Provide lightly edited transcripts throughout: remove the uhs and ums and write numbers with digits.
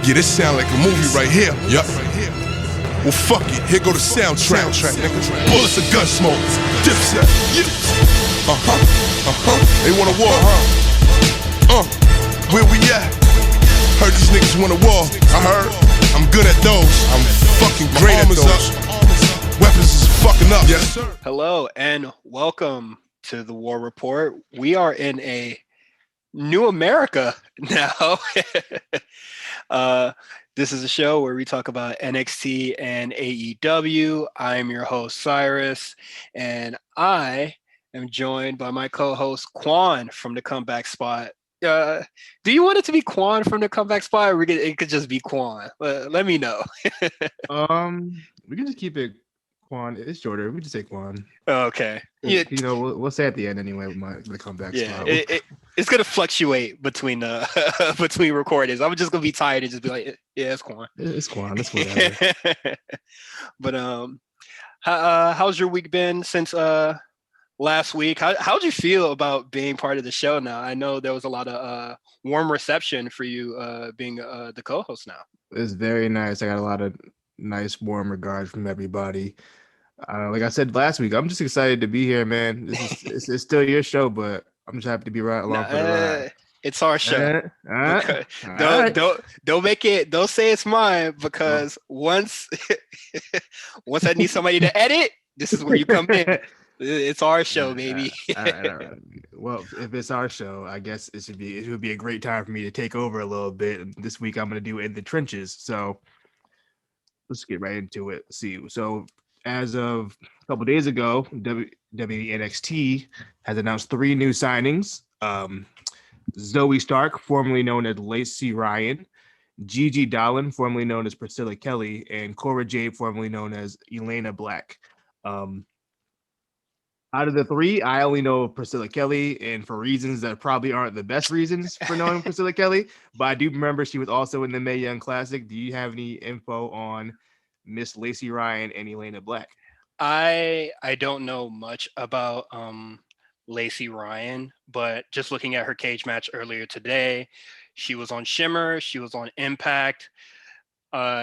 Yeah, this sound like a movie right here. Yup. Well, fuck it. Here go the soundtrack. Bullets of gun smoke. Dipset. They want a war, huh? Where we at? Heard these niggas want a war. I heard. I'm good at those. I'm fucking great at those. Weapons is fucking up. Yes, sir. Hello and welcome to the War Report. We are in a new America now. This is a show where we talk about NXT and AEW. I'm your host, Cyrus, and I am joined by my co-host, Quan from the Comeback Spot. Do you want it to be Quan from the Comeback Spot, or it could just be Quan? Let me know. We can just keep it Quan. It's shorter. We just say Quan. Okay. Yeah. You know, we'll say at the end anyway with the comeback spot. It's gonna fluctuate between between recordings. I'm just gonna be tired and just be like, yeah, it's Quan. It's Quan. It's whatever. But how's your week been since last week? How'd you feel about being part of the show now? I know there was a lot of warm reception for you being the co-host now. It's very nice. I got a lot of nice warm regards from everybody. Like I said last week, I'm just excited to be here, man. It's still your show, but I'm just happy to be right along for the ride. It's our show. Don't make it. Don't say it's mine, because once I need somebody to edit, this is where you come in. It's our show, baby. Well, if it's our show, I guess it would be a great time for me to take over a little bit. And this week I'm going to do In the Trenches. So let's get right into it. So as of a couple of days ago, NXT has announced 3 new signings. Zoe Stark, formerly known as Lacey Ryan, Gigi Dolan, formerly known as Priscilla Kelly, and Cora Jade, formerly known as Elena Black. Out of the 3, I only know Priscilla Kelly, and for reasons that probably aren't the best reasons for knowing Priscilla Kelly, but I do remember she was also in the Mae Young Classic. Do you have any info on Miss Lacey Ryan and Elena Black? I don't know much about Lacey Ryan, but just looking at her cage match earlier today, she was on Shimmer, she was on Impact.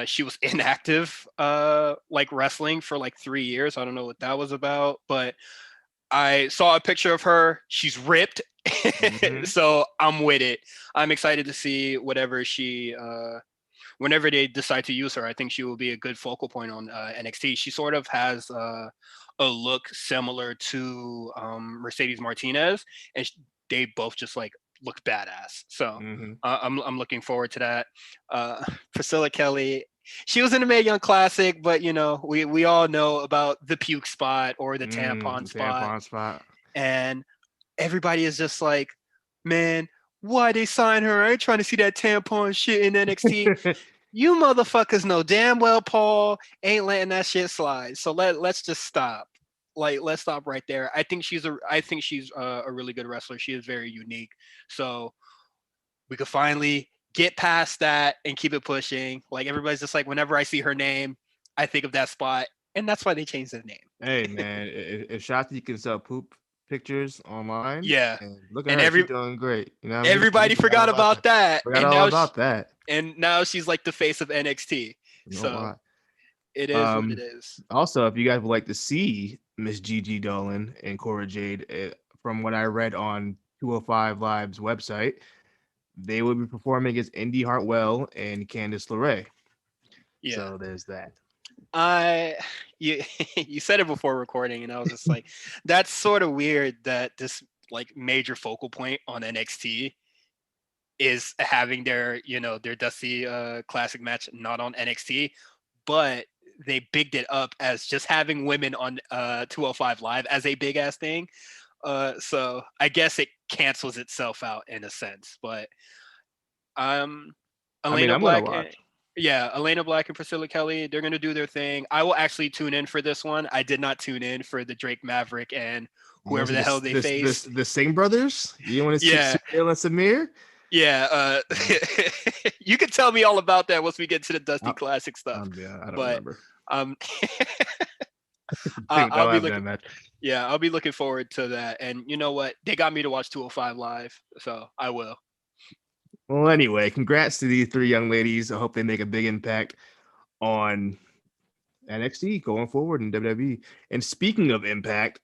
She was inactive, like wrestling for like 3 years. I don't know what that was about, but I saw a picture of her. She's ripped. Mm-hmm. So I'm with it. I'm excited to see whatever whenever they decide to use her. I think she will be a good focal point on NXT. She sort of has a look similar to Mercedes Martinez, and they both just like look badass. So I'm looking forward to that. Priscilla Kelly, she was in the Mae Young Classic, but you know, we all know about the puke spot or the tampon spot. And everybody is just like, man, why they sign her? I ain't trying to see that tampon shit in NXT. You motherfuckers know damn well Paul ain't letting that shit slide. So let's just stop. Let's stop right there. I think she's a really good wrestler. She is very unique. So we could finally get past that and keep it pushing. Like, everybody's just like, whenever I see her name, I think of that spot, and that's why they changed the name. Hey man, if Shotzi can sell poop pictures online, yeah, and look at her, she's doing great. You know, everybody forgot about that. Forgot all about that. And now she's like the face of NXT. So it is what it is. Also, if you guys would like to see Miss Gigi Dolan and Cora Jade, from what I read on 205 Live's website, they will be performing as Indy Hartwell and Candice LeRae. Yeah. So there's that. You said it before recording, and I was just like, that's sort of weird that this like major focal point on NXT is having their Dusty Classic match not on NXT, but they bigged it up as just having women on 205 Live as a big ass thing. So I guess it cancels itself out in a sense, but Elena Black and Priscilla Kelly, they're gonna do their thing. I will actually tune in for this one. I did not tune in for the Drake Maverick and whoever the hell they face. The Singh brothers? You want to see Suhail and Samir? Yeah, you can tell me all about that once we get to the Dusty Classic stuff. I don't remember. I'll be looking forward to that. And you know what? They got me to watch 205 Live, so I will. Well, anyway, congrats to these three young ladies. I hope they make a big impact on NXT going forward in WWE. And speaking of impact,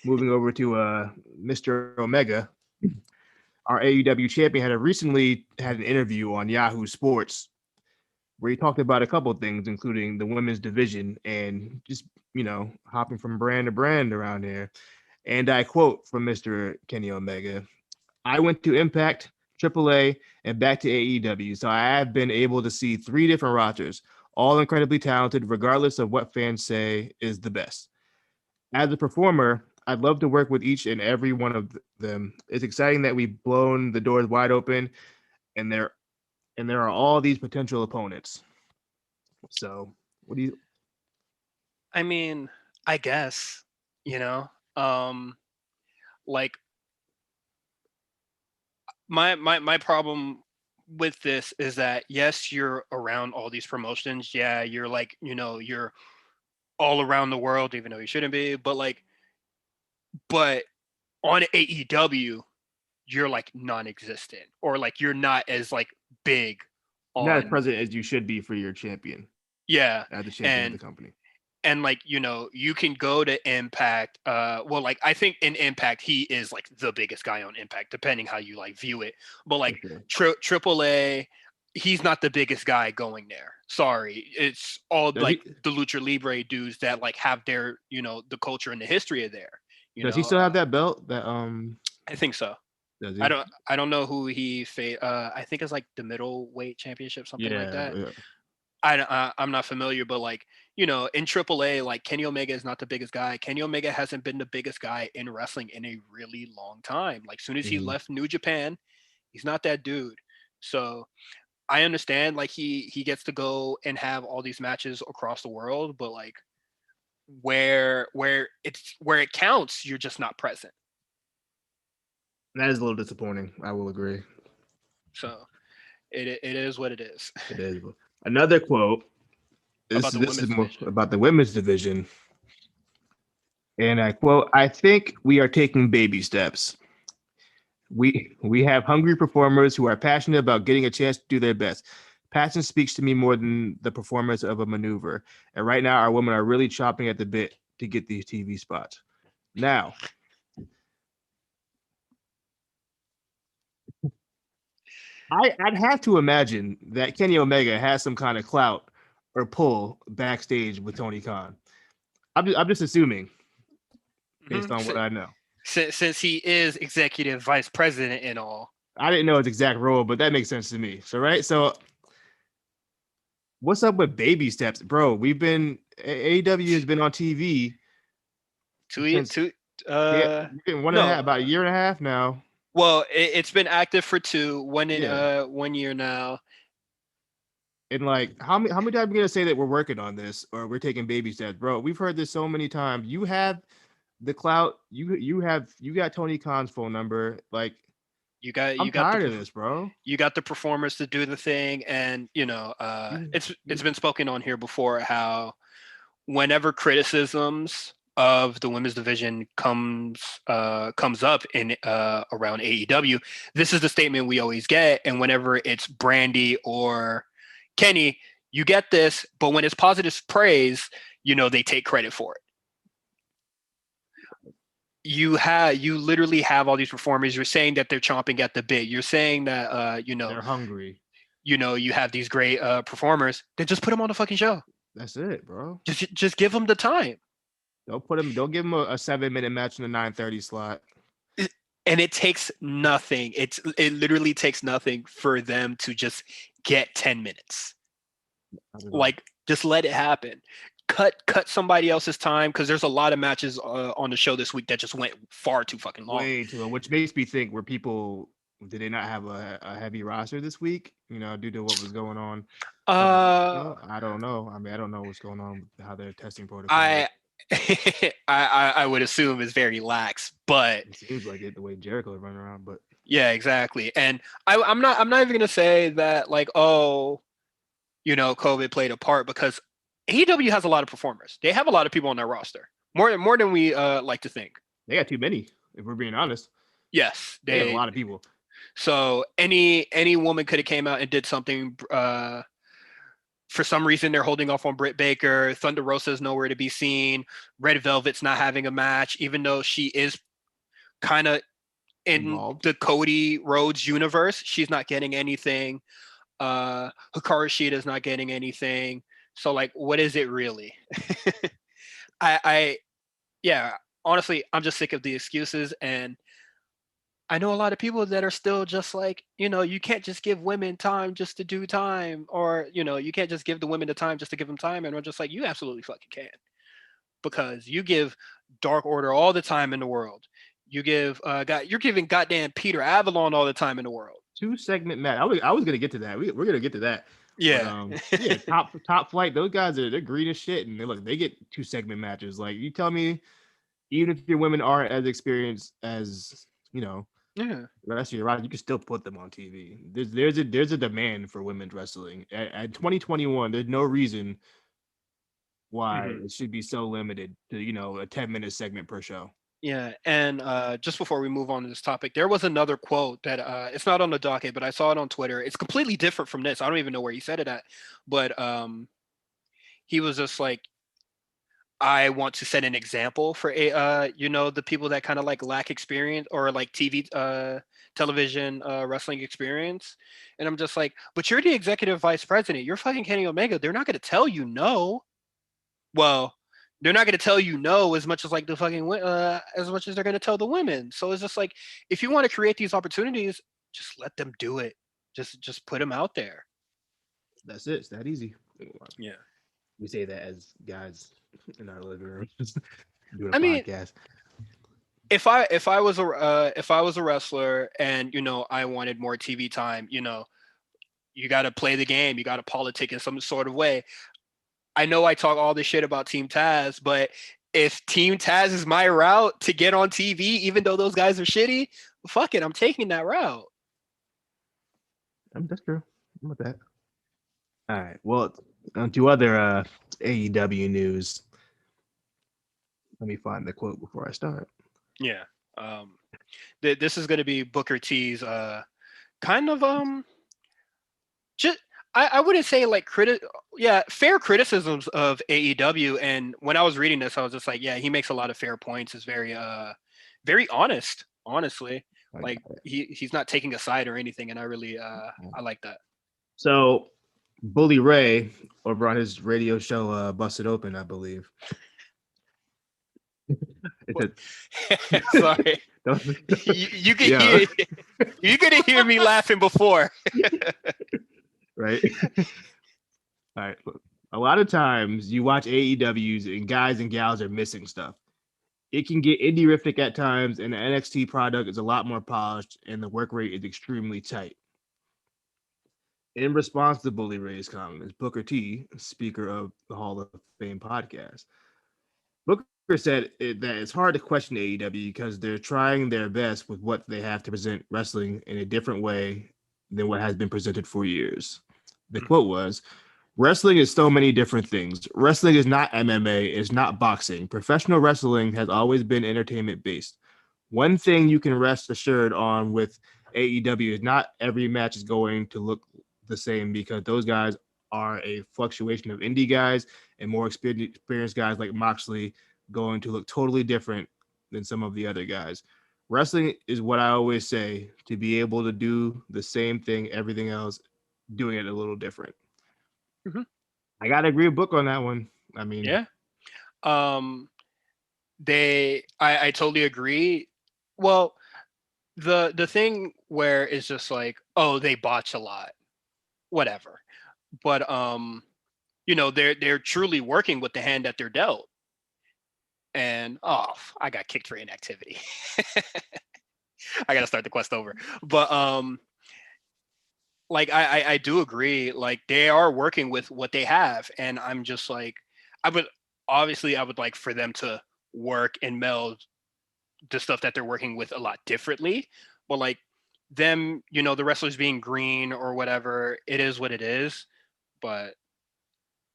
moving over to Mr. Omega, our AEW champion recently had an interview on Yahoo Sports where he talked about a couple of things, including the women's division and just, hopping from brand to brand around here. And I quote from Mr. Kenny Omega: "I went to Impact, AAA, and back to AEW, so I have been able to see three different rosters, all incredibly talented, regardless of what fans say is the best. As a performer, I'd love to work with each and every one of them. It's exciting that we've blown the doors wide open, and there are all these potential opponents." So, what do you? I mean, I guess, you know, um, like my problem with this is that yes, you're around all these promotions. Yeah, you're like, you're all around the world, even though you shouldn't be. But on AEW, you're like non-existent, or like you're not as like big Not as on. present as you should be for your champion, Yeah, as the champion of the and company. like you can go to Impact. Well, like I think in Impact he is like the biggest guy on Impact, depending how you like view it. But like AAA, he's not the biggest guy going there. Sorry, it's all Does like he? the Lucha Libre dudes that like have their the culture and the history of there. Does he still have that belt? That I think so. Does I he? don't I don't know who he I think it's like the middleweight championship, something like Yeah, that. yeah. I'm not familiar, but like in AAA, like Kenny Omega is not the biggest guy. Kenny Omega hasn't been the biggest guy in wrestling in a really long time. Like soon as he left New Japan, he's not that dude. So I understand like he gets to go and have all these matches across the world, but like where it counts, you're just not present. That is a little disappointing. I will agree. So it is what it is. It is. Another quote. About the This is women's more division. about the women's division. And I quote: "I think we are taking baby steps. We have hungry performers who are passionate about getting a chance to do their best. Passion speaks to me more than the performance of a maneuver. And right now, our women are really chopping at the bit to get these TV spots." Now, I'd have to imagine that Kenny Omega has some kind of clout or pull backstage with Tony Khan. I'm just assuming based on what I know. Since he is executive vice president and all. I didn't know his exact role, but that makes sense to me. So, right. So, what's up with baby steps, bro? AEW has been on TV since uh one and a no half, about a year and a half now. well it's been active for 1 year now. And like, how many times are we gonna say that we're working on this or we're taking baby steps, bro? We've heard this so many times. You have the clout. You got Tony Khan's phone number. Like, I'm tired of this, bro. You got the performers to do the thing, and it's been spoken on here before how whenever criticisms of the women's division comes up in around AEW, this is the statement we always get. And whenever it's Brandy or Kenny, you get this, but when it's positive praise, they take credit for it. You literally have all these performers. You're saying that they're chomping at the bit. You're saying that they're hungry. You have these great performers. Then just put them on the fucking show. That's it, bro. Just give them the time. Don't give them a 7-minute match in the 9:30 slot. And it takes nothing. It literally takes nothing for them to just get 10 minutes. Like, just let it happen. Cut somebody else's time, because there's a lot of matches on the show this week that just went far too fucking long. Way too long, which makes me think, did they not have a heavy roster this week? Due to what was going on. I don't know. I mean, I don't know what's going on with how their testing protocol. I would assume is very lax, but it seems like it the way Jericho is running around. But yeah, exactly. And I'm not even gonna say that like, oh, COVID played a part, because AEW has a lot of performers. They have a lot of people on their roster, more than we like to think. They got too many, if we're being honest. Yes, they have a lot of people. So any woman could have came out and did something. For some reason, they're holding off on Britt Baker. Thunder Rosa is nowhere to be seen. Red Velvet's not having a match, even though she is kind of in Involved. the Cody Rhodes universe. She's not getting anything. Hikaru Shida's not getting anything. So like, what is it really? I yeah, honestly, I'm just sick of the excuses, and I know a lot of people that are still just like, you can't just give women time just to do time, or you can't just give the women the time just to give them time, and we're just like, you absolutely fucking can, because you give Dark Order all the time in the world. You're giving goddamn Peter Avalon all the time in the world. 2-segment match. I was gonna get to that. We're gonna get to that. Yeah. But yeah, top flight. Those guys they're green as shit, and they get 2-segment matches. Like, you tell me, even if your women aren't as experienced as Yeah. the rest of your roster, you can still put them on TV. There's a demand for women's wrestling at 2021. There's no reason why it should be so limited to a 10-minute segment per show. Yeah, and just before we move on to this topic, there was another quote that it's not on the docket, but I saw it on Twitter. It's completely different from this. I don't even know where he said it at, but he was just like, I want to set an example for the people that kind of like lack experience or like television wrestling experience. And I'm just like, but you're the executive vice president. You're fucking Kenny Omega. They're not going to tell you no. Well, they're not going to tell you no as much as like the fucking as much as they're going to tell the women. So it's just like, if you want to create these opportunities, just let them do it. Just put them out there. That's it. It's that easy. Yeah. We say that as guys in our living room doing I mean, podcast. If I was a wrestler and I wanted more TV time, you got to play the game. You got to politic in some sort of way. I know I talk all this shit about Team Taz, but if Team Taz is my route to get on TV, even though those guys are shitty, fuck it, I'm taking that route. That's true. I'm with that. All right. Well, on to other AEW news. Let me find the quote before I start. Yeah. This is going to be Booker T's kind of just I wouldn't say like fair criticisms of AEW. And when I was reading this, I was just like, yeah, he makes a lot of fair points. Is very very honest, honestly. Like he's not taking a side or anything, and I really I like that. So Bully Ray over on his radio show Busted Open, I believe. Sorry. you can hear you could hear me laughing before. Right. All right. A lot of times you watch AEWs and guys and gals are missing stuff. It can get indie-rific at times, and the NXT product is a lot more polished, and the work rate is extremely tight. In response to Bully Ray's comments, Booker T, speaker of the Hall of Fame podcast, Booker said that it's hard to question AEW because they're trying their best with what they have to present wrestling in a different way than what has been presented for years. The quote was, "Wrestling is so many different things. Wrestling is not MMA, it's not boxing. Professional wrestling has always been entertainment-based. One thing you can rest assured on with AEW is not every match is going to look the same because those guys are a fluctuation of indie guys and more experienced guys like Moxley going to look totally different than some of the other guys. Wrestling is what I always say, to be able to do the same thing, everything else, doing it a little different." I gotta agree with Book on that one. I mean, yeah. I totally agree. Well, the thing where it's just like, oh, they botch a lot, whatever. But they're truly working with the hand that they're dealt. And I got kicked for inactivity. I gotta start the quest over. But like I do agree, like they are working with what they have, and I'm just like, I would like for them to work and meld the stuff that they're working with a lot differently. But like them, the wrestlers being green or whatever, it is what it is. But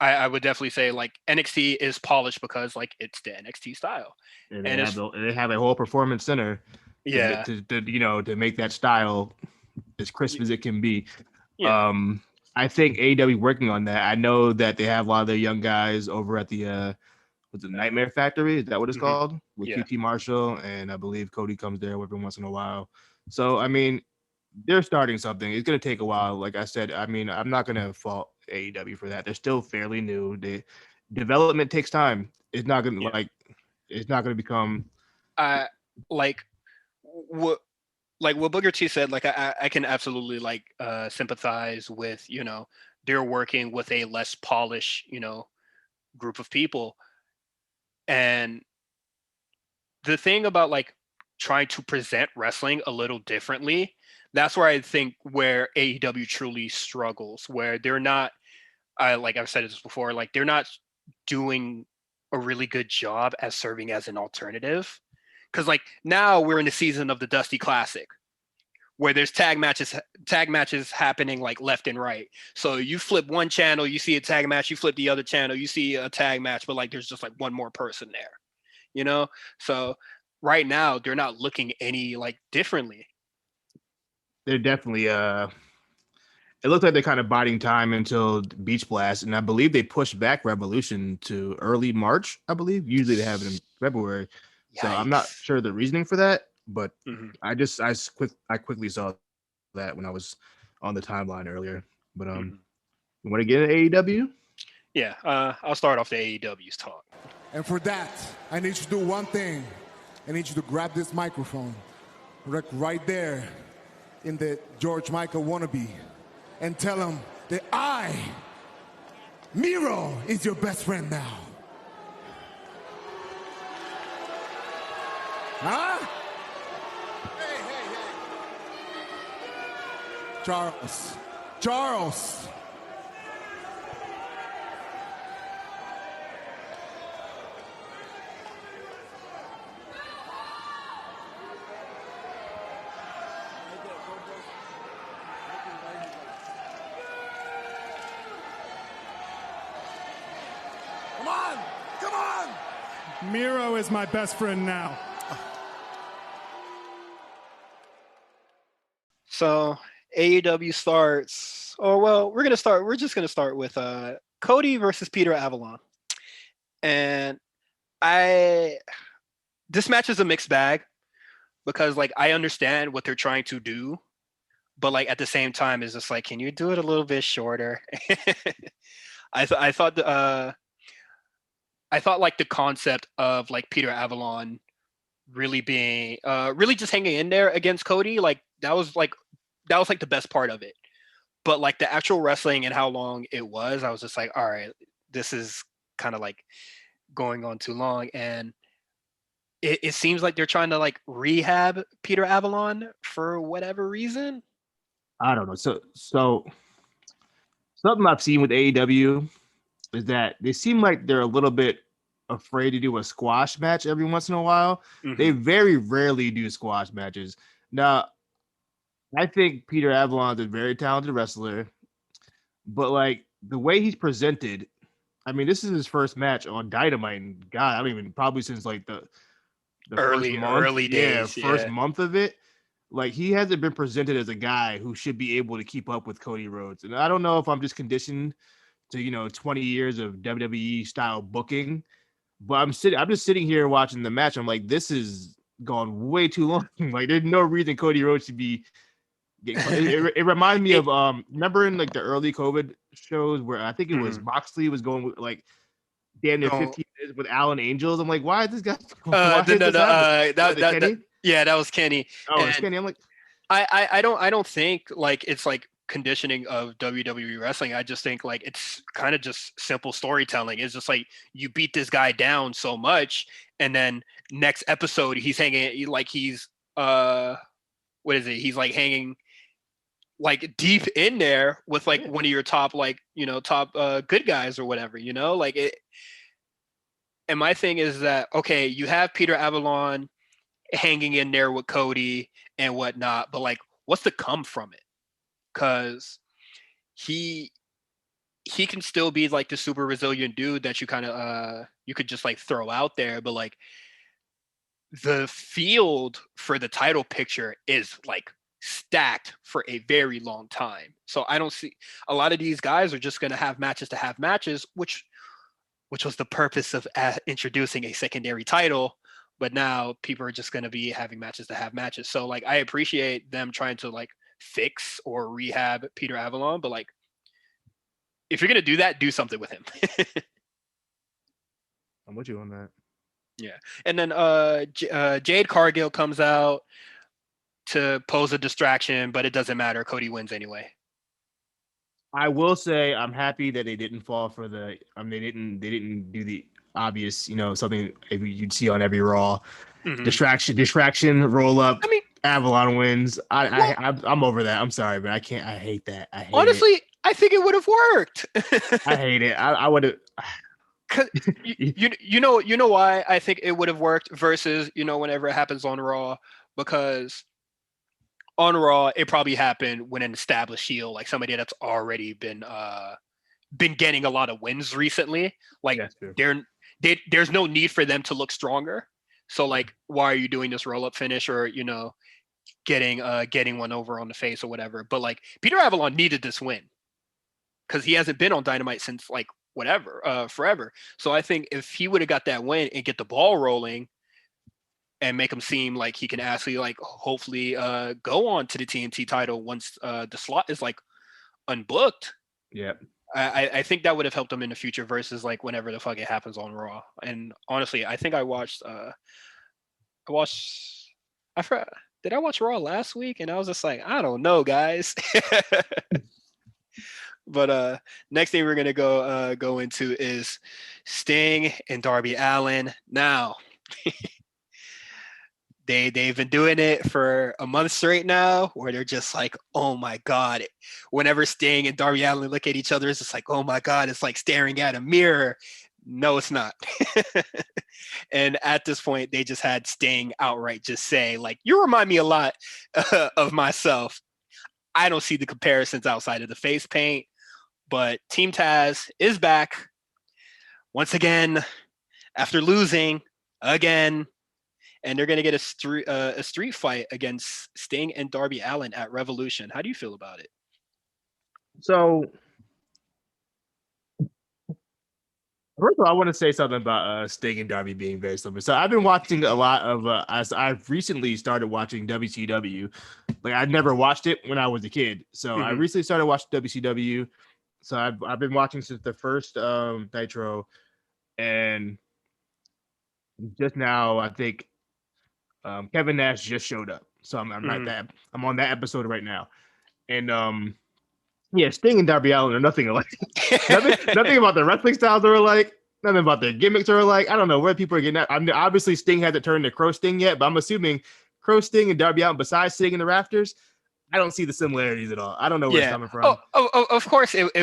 I would definitely say like NXT is polished because like it's the NXT style, and they have a whole performance center. Yeah, to make that style as crisp as it can be. Yeah. I think AEW working on that. I know that they have a lot of their young guys over at the what's the Nightmare Factory? Is that what it's Hmm. called? With Yeah. QT Marshall, and I believe Cody comes there every once in a while. So I mean, they're starting something. It's gonna take a while. Like I said, I mean, I'm not gonna fault AEW for that. They're still fairly new. Development takes time. It's not gonna Yeah. it's not gonna become. I like what what Booker T said. Like I can absolutely like sympathize with they're working with a less polished group of people, and the thing about like trying to present wrestling a little differently, that's where I think where AEW truly struggles, where they're not like I've said this before, like they're not doing a really good job as serving as an alternative. Because like now we're in the season of the Dusty Classic, where there's tag matches happening like left and right. So you flip one channel, you see a tag match, you flip the other channel, you see a tag match, but like there's just like one more person there, you know? So right now they're not looking any like differently. They're definitely It looked like they're kind of biding time until Beach Blast, and I believe they pushed back Revolution to early March. I believe usually they have it in February, so I'm not Yikes. sure the reasoning for that. But Hmm. I quickly saw that when I was on the timeline earlier. But Hmm. you want to get an AEW? Yeah, I'll start off the AEW's talk. And for that, I need you to do one thing. I need you to grab this microphone, right there in the George Michael wannabe, and tell him that Miro, is your best friend now. Huh? Hey. Charles. Come on! Miro is my best friend now. So AEW starts. Oh well, we're just gonna start with Cody versus Peter Avalon, and I this match is a mixed bag because like I understand what they're trying to do, but like at the same time, it's just like, can you do it a little bit shorter? I thought I thought like the concept of like Peter Avalon really being really just hanging in there against Cody, like that was like the best part of it. But like the actual wrestling and how long it was, I was just like, all right, this is kind of like going on too long. And it seems like they're trying to like rehab Peter Avalon for whatever reason. I don't know. So something I've seen with AEW is that they seem like they're a little bit afraid to do a squash match every once in a while. They Mm-hmm. very rarely do squash matches. Now, I think Peter Avalon's a very talented wrestler, but like the way he's presented, I mean, this is his first match on Dynamite. And God, I don't even probably since like the first month, Early yeah, days, first yeah. month of it. Like he hasn't been presented as a guy who should be able to keep up with Cody Rhodes. And I don't know if I'm just conditioned to 20 years of WWE style booking, but I'm just sitting here watching the match. I'm like, this is gone way too long. Like there's no reason Cody Rhodes should be getting it reminds me It, of remember in like the early COVID shows where I think it was mhm. Moxley was going with like damn near Go 15 minutes with Alan Angels. I'm like, why is this guy why is no, this happening? Was it that Kenny? yeah, that was Kenny. Oh, it's And Kenny. I'm like, I don't think like it's like conditioning of WWE wrestling. I just think like it's kind of just simple storytelling. It's just like you beat this guy down so much, and then next episode he's hanging like he's what is it? He's like hanging like deep in there with like yeah. one of your top like top good guys or whatever. Like it. And my thing is that okay, you have Peter Avalon hanging in there with Cody and whatnot, but like, what's to come from it? Because he he can still be like the super resilient dude that you kind of you could just like throw out there, but like the field for the title picture is like stacked for a very long time. So I don't see a lot of these guys are just going to have matches, which was the purpose of introducing a secondary title. But now people are just going to be having matches to have matches. So like I appreciate them trying to like fix or rehab Peter Avalon, but like if you're going to do that, do something with him. I'm with you on that. Yeah. And then Jade Cargill comes out to pose a distraction, but it doesn't matter. Cody wins anyway. I will say I'm happy that they didn't fall for the they didn't do the obvious, something you'd see on every Raw. Mhm. Distraction, roll up. I mean, Avalon wins. I'm over that. I'm sorry, but I can't. I hate that. I hate honestly, it. I think it would have worked. I hate it. I would have. You know why I think it would have worked versus whenever it happens on Raw, because on Raw it probably happened when an established heel, like somebody that's already been getting a lot of wins recently. Like there's no need for them to look stronger. So like, why are you doing this roll up finish or getting one over on the face or whatever? But like Peter Avalon needed this win because he hasn't been on Dynamite since like forever. So I think if he would have got that win and get the ball rolling and make him seem like he can actually like hopefully go on to the TNT title once the slot is like unbooked. Yeah. I think that would have helped him in the future versus like whenever the fuck it happens on Raw. And honestly, I think I watched did I watch Raw last week? And I was just like, I don't know, guys. But next thing we're gonna go into is Sting and Darby Allin. Now, they've been doing it for a month straight now, where they're just like, oh my god. Whenever Sting and Darby Allin look at each other, it's just like, oh my god, it's like staring at a mirror. No, it's not. And at this point, they just had Sting outright just say, like, you remind me a lot of myself. I don't see the comparisons outside of the face paint. But Team Taz is back once again after losing again, and they're going to get a street fight against Sting and Darby Allin at Revolution. How do you feel about it? So, first of all, I want to say something about Sting and Darby being very similar. So I've been watching a lot of, I've recently started watching WCW. Like I'd never watched it when I was a kid. So I recently started watching WCW. So I've been watching since the first Nitro, and just now I think Kevin Nash just showed up. So I'm on that episode right now, and Sting and Darby Allin are nothing alike. nothing about their wrestling styles are alike. Nothing about their gimmicks are alike. I don't know where people are getting that. Obviously Sting hasn't turned to Crow Sting yet, but I'm assuming Crow Sting and Darby Allin, besides sitting in the rafters, I don't see the similarities at all. I don't know where it's coming from. Of course, it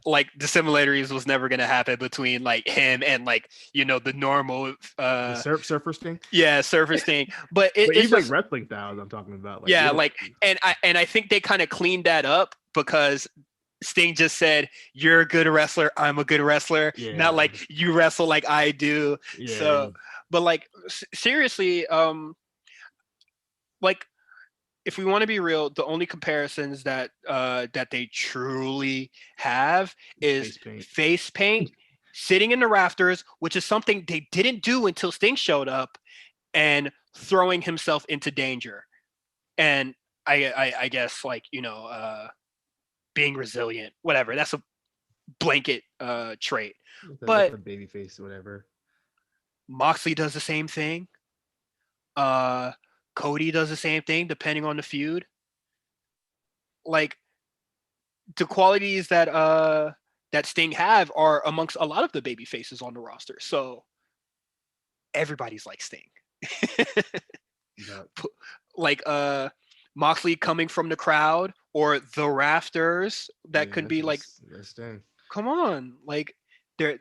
like the similarities was never going to happen between like him and like the normal the Surfer Sting. Yeah, Surfer Sting. But it's just like wrestling styles I'm talking about. Like, and I think they kind of cleaned that up because Sting just said, "You're a good wrestler. I'm a good wrestler." Yeah. Not like you wrestle like I do. Yeah. So, but like seriously, like. If we want to be real, the only comparisons that they truly have is face paint, sitting in the rafters, which is something they didn't do until Sting showed up, and throwing himself into danger. And I guess like being resilient, whatever. That's a blanket trait. But babyface, whatever. Moxley does the same thing. Cody does the same thing, depending on the feud. Like the qualities that Sting have are amongst a lot of the baby faces on the roster. So everybody's like Sting. Like Moxley coming from the crowd or the rafters, that could be like Sting. Come on, like they're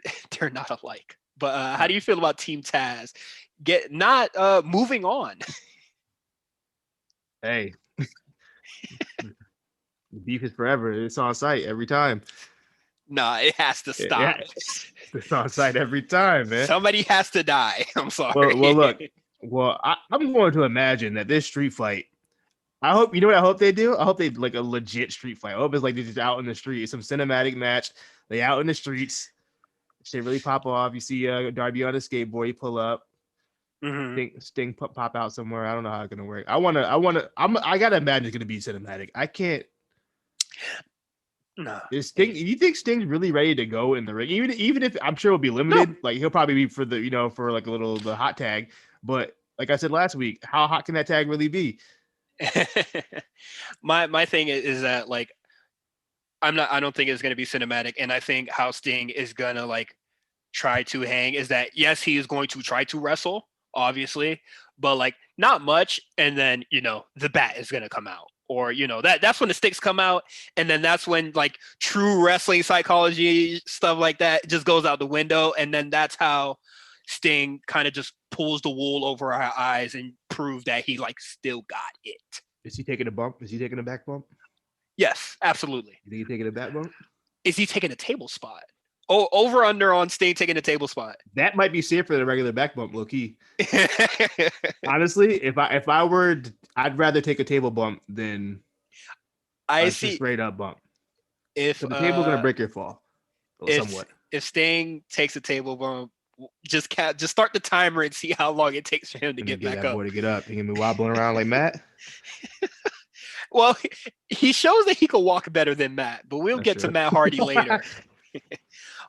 not alike. But how do you feel about Team Taz? Moving on. Hey, beef is forever. It's on site every time. Nah, it has to stop. It's on site every time, man. Somebody has to die. I'm sorry. Well, look. I'm going to imagine that this street fight I hope you know what I hope they do. I hope they like a legit street fight. I hope it's like they're just out in the street, some cinematic match. They out in the streets. Shit really pop off. You see Darby on a skateboard. You pull up. Sting pop out somewhere. I don't know how it's gonna work. I gotta imagine it's gonna be cinematic. I can't. No. Is Sting? You think Sting's really ready to go in the ring? Even if I'm sure it'll be limited. No. Like he'll probably be for the for like the hot tag. But like I said last week, how hot can that tag really be? my thing is that like I don't think it's gonna be cinematic, and I think how Sting is gonna like try to hang is that yes, he is going to try to wrestle, obviously, but like not much, and then the bat is gonna come out. Or that's when the sticks come out, and then that's when like true wrestling psychology stuff like that just goes out the window, and then that's how Sting kind of just pulls the wool over our eyes and prove that he like still got it. Is he taking a bump? Is he taking a back bump? Yes, absolutely. You think he's taking a back bump? Is he taking a table spot? Oh, over under on Sting taking a table spot. That might be safer than a regular back bump, low key. Honestly, if I were, I'd rather take a table bump than a straight up bump. If the table's gonna break your fall, somewhat. If Sting takes a table bump, just start the timer and see how long it takes for him to get back up. Boy to get up, he can be wobbling around like Matt. Well, he shows that he can walk better than Matt, but we'll get to Matt Hardy later.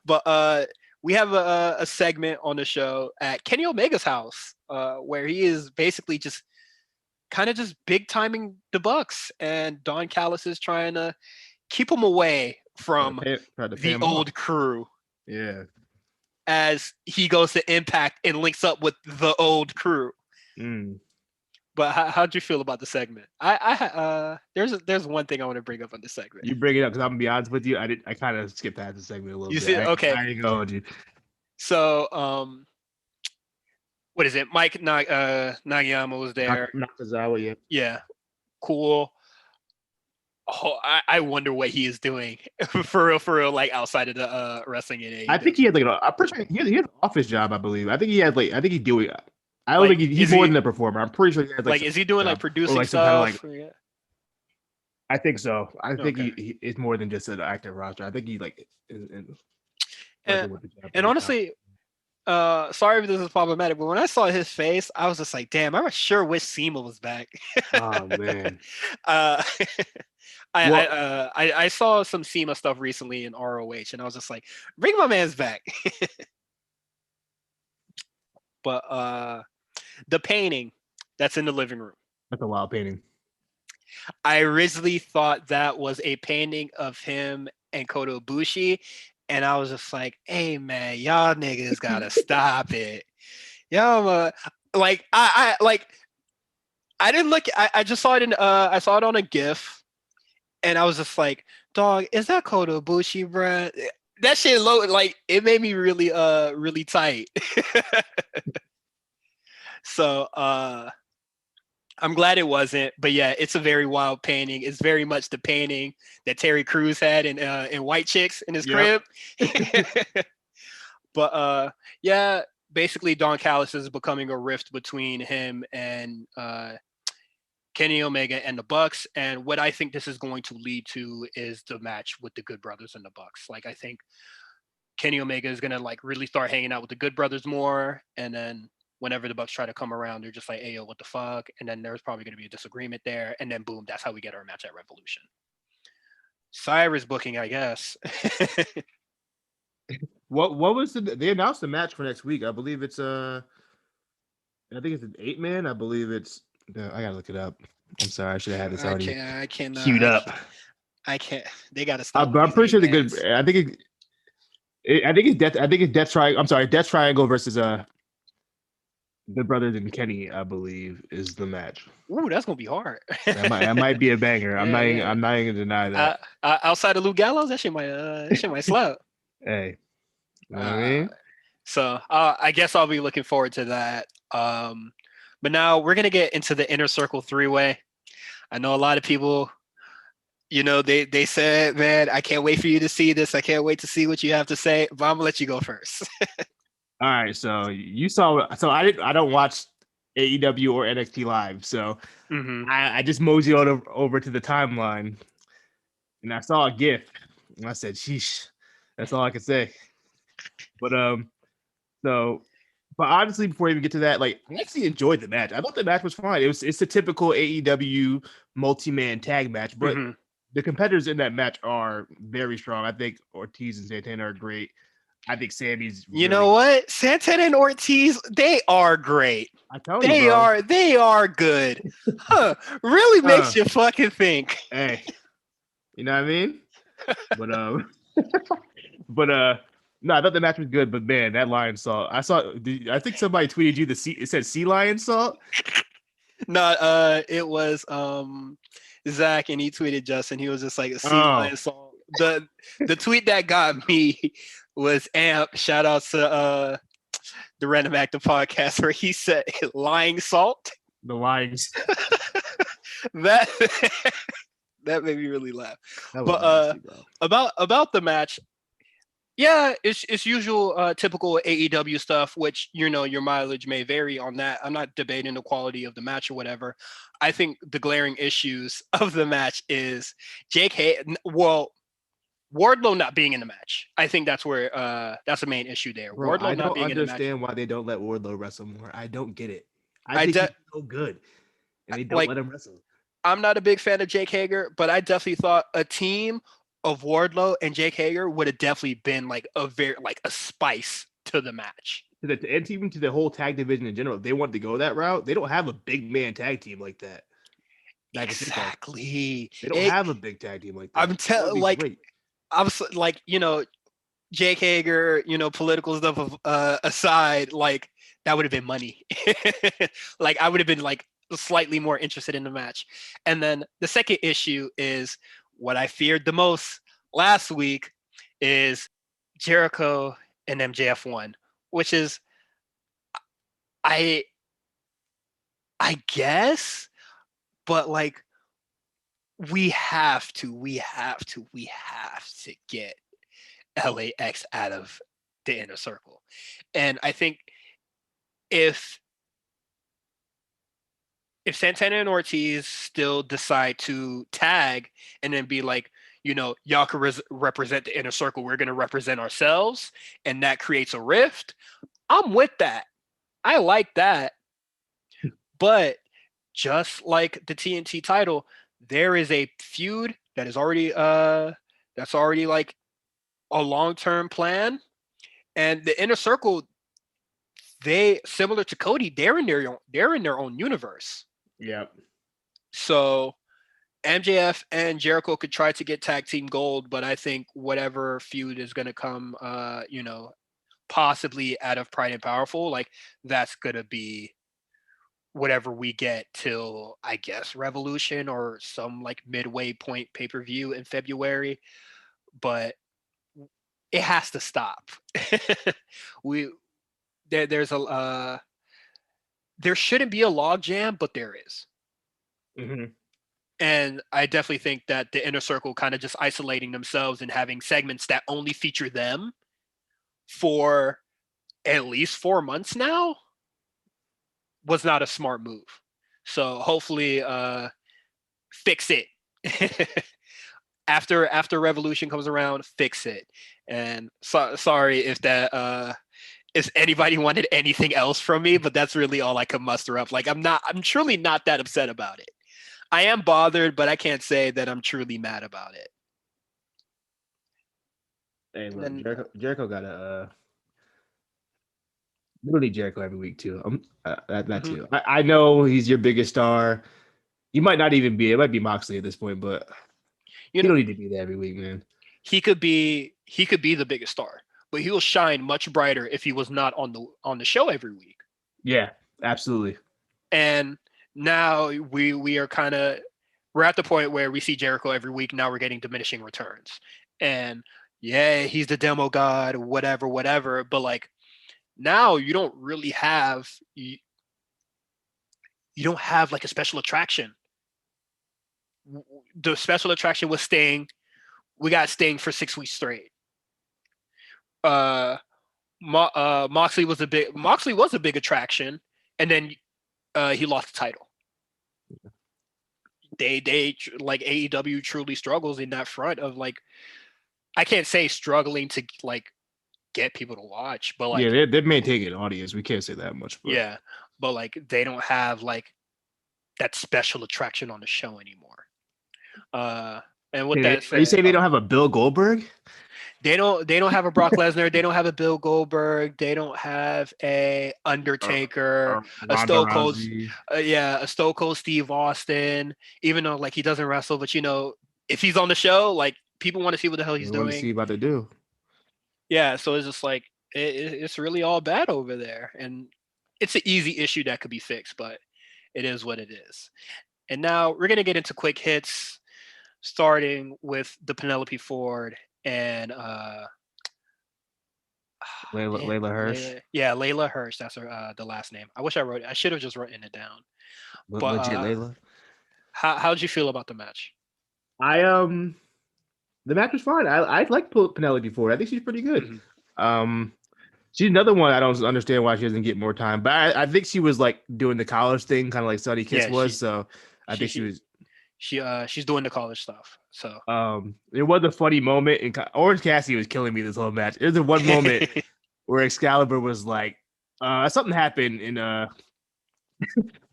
But we have a segment on the show at Kenny Omega's house where he is basically just kind of just big timing the Bucks, and Don Callis is trying to keep him away from the old crew. Yeah. As he goes to Impact and links up with the old crew. But how'd you feel about the segment? There's one thing I want to bring up on this segment. You bring it up because I'm gonna be honest with you. I kind of skipped past the segment a little bit. You see, okay. I ain't going, dude. So what is it? Mike Nagayama was there. Nakazawa, yeah. Yeah, cool. Oh, I wonder what he is doing for real, like outside of the wrestling in AEW. I think he had I'm pretty sure he had an office job, I believe. I think he's doing. I don't think he's more than a performer. I'm pretty sure he has like is he doing like producing like stuff? I think so. I think he is more than just an active roster. I think he like and honestly, sorry if this is problematic, but when I saw his face, I was just like, damn, I sure wish SEMA was back. Oh man. I saw some SEMA stuff recently in ROH, and I was just like, bring my man's back. But the painting that's in the living room. That's a wild painting. I originally thought that was a painting of him and Kota Ibushi, and I was just like, hey man, y'all niggas gotta stop it. Y'all like I didn't look, I just saw it in I saw it on a GIF, and I was just like, dog, is that Kota Ibushi, bruh? That shit low, like it made me really really tight. So I'm glad it wasn't, but yeah, it's a very wild painting. It's very much the painting that Terry Crews had in White Chicks in his crib. But yeah, basically Don Callis is becoming a rift between him and Kenny Omega and the Bucks. And what I think this is going to lead to is the match with the Good Brothers and the Bucks. Like I think Kenny Omega is gonna like really start hanging out with the Good Brothers more, and then whenever the Bucks try to come around, they're just like, hey, yo, what the fuck? And then there's probably going to be a disagreement there. And then, boom, that's how we get our match at Revolution. Cyrus booking, I guess. What was they announced the match for next week? I believe it's I think it's an 8-man. I believe it's I gotta look it up. I'm sorry, I should have had this already I can't queued up. I can't. They gotta stop. I'm pretty sure the good. I think it's Death Triangle. I'm sorry, Death Triangle versus Good Brothers and Kenny, I believe, is the match. Ooh, that's gonna be hard. that might be a banger. I'm not even gonna deny that. Outside of Luke Gallows, that shit might slap. Hey, you know what I mean? So I guess I'll be looking forward to that. But now we're gonna get into the Inner Circle 3-way. I know a lot of people, they said, man, I can't wait for you to see this. I can't wait to see what you have to say. But I'm gonna let you go first. All right, so you saw. So I don't watch AEW or NXT Live. So Hmm. I just moseyed over to the timeline, and I saw a GIF, and I said, "Sheesh." That's all I could say. But so, but honestly, before I even get to that, like I actually enjoyed the match. I thought the match was fine. It's a typical AEW multi-man tag match, but Hmm. the competitors in that match are very strong. I think Ortiz and Santana are great. I think Sammy's You really. know what? Santana and Ortiz, they are great. I tell you, They bro. are good. Huh. Really makes you fucking think. Hey, you know what I mean? But but no, I thought the match was good. But man, that lion salt. I think somebody tweeted you the sea. It said sea lion salt. No, it was Zach, and he tweeted Justin. He was just like a sea Oh, lion song. The tweet that got me was Amp. Shout out to the Random Active podcast where he said lying salt. the lions. That that made me really laugh. That was But nasty, bro. about the match, yeah, it's usual typical AEW stuff, which your mileage may vary on that. I'm not debating the quality of the match or whatever. I think the glaring issues of the match is Wardlow not being in the match. I think that's where that's the main issue there. Bro, Wardlow I not don't being in the match. understand why they don't let Wardlow wrestle more. I don't get it. I I think de- he's so good, and they don't like let him wrestle. I'm not a big fan of Jake Hager, but I definitely thought a team of Wardlow and Jake Hager would have definitely been like a spice to the match. And even to the whole tag division in general, if they want to go that route, they don't have a big man tag team like that. Exactly. They don't have a big tag team like that. I'm That would be great. like Jake Hager, political stuff aside, like that would have been money. Like I would have been like slightly more interested in the match. And then the second issue is what I feared the most last week is Jericho and MJF won, which is I guess, but like we have to get LAX out of the inner circle. And I think if Santana and Ortiz still decide to tag and then be like, y'all can represent the inner circle, we're going to represent ourselves, and that creates a rift, I'm with that. I like that. But just like the TNT title, there is a feud that is already that's already like a long-term plan, and the inner circle, they similar to Cody, they're in their own universe. Yep. So MJF and Jericho could try to get tag team gold, but I think whatever feud is going to come, possibly out of Pride and Powerful, like that's going to be whatever we get till I guess Revolution or some like midway point pay-per-view in February. But it has to stop. There's a there shouldn't be a log jam, but there is. Mm-hmm. And I definitely think that the inner circle kind of just isolating themselves and having segments that only feature them for at least 4 months now was not a smart move. So hopefully fix it. After Revolution comes around, fix it. And sorry if that if anybody wanted anything else from me, but that's really all I could muster up. Like I'm truly not that upset about it. I am bothered, but I can't say that I'm truly mad about it. Hey, look, then, Jericho got a literally Jericho every week too. That too. I know he's your biggest star. You might not even be. It might be Moxley at this point, but you don't need to be there every week, man. He could be the biggest star, but he will shine much brighter if he was not on the show every week. Yeah, absolutely. And now we're at the point where we see Jericho every week. Now we're getting diminishing returns. And yeah, he's the demo god, whatever. But like now you don't really have you don't have like a special attraction. The special attraction was Sting. We got Sting for 6 weeks straight. Moxley was a big attraction, and then He lost the title. Like AEW truly struggles in that front of like, I can't say struggling to like get people to watch, but like they're maintaining an audience. We can't say that much. But. yeah, but like they don't have like that special attraction on the show anymore. And with that said, are you saying they don't have a Bill Goldberg? They don't have a Brock Lesnar. They don't have a Bill Goldberg. They don't have a Undertaker, a Stone Cold, a Stone Cold Steve Austin. Even though like he doesn't wrestle, but you know if he's on the show, like people want to see what the hell he's doing. Want to see what to do. Yeah, so it's just like it's really all bad over there, and it's an easy issue that could be fixed, but it is what it is. And now we're gonna get into quick hits, starting with the Penelope Ford and Layla Hirsch. Layla Hirsch. That's her the last name. I should have just written it down. But Legit Layla. How'd you feel about the match? The match was fine. I like Penelope Ford. I think she's pretty good. She's another one I don't understand why she doesn't get more time. But I think she was like doing the college thing, kind of like Sunny Kiss was. So I think she was. She's doing the college stuff. So there was a funny moment in Orange Cassidy was killing me this whole match. There's a one moment where Excalibur was like, something happened in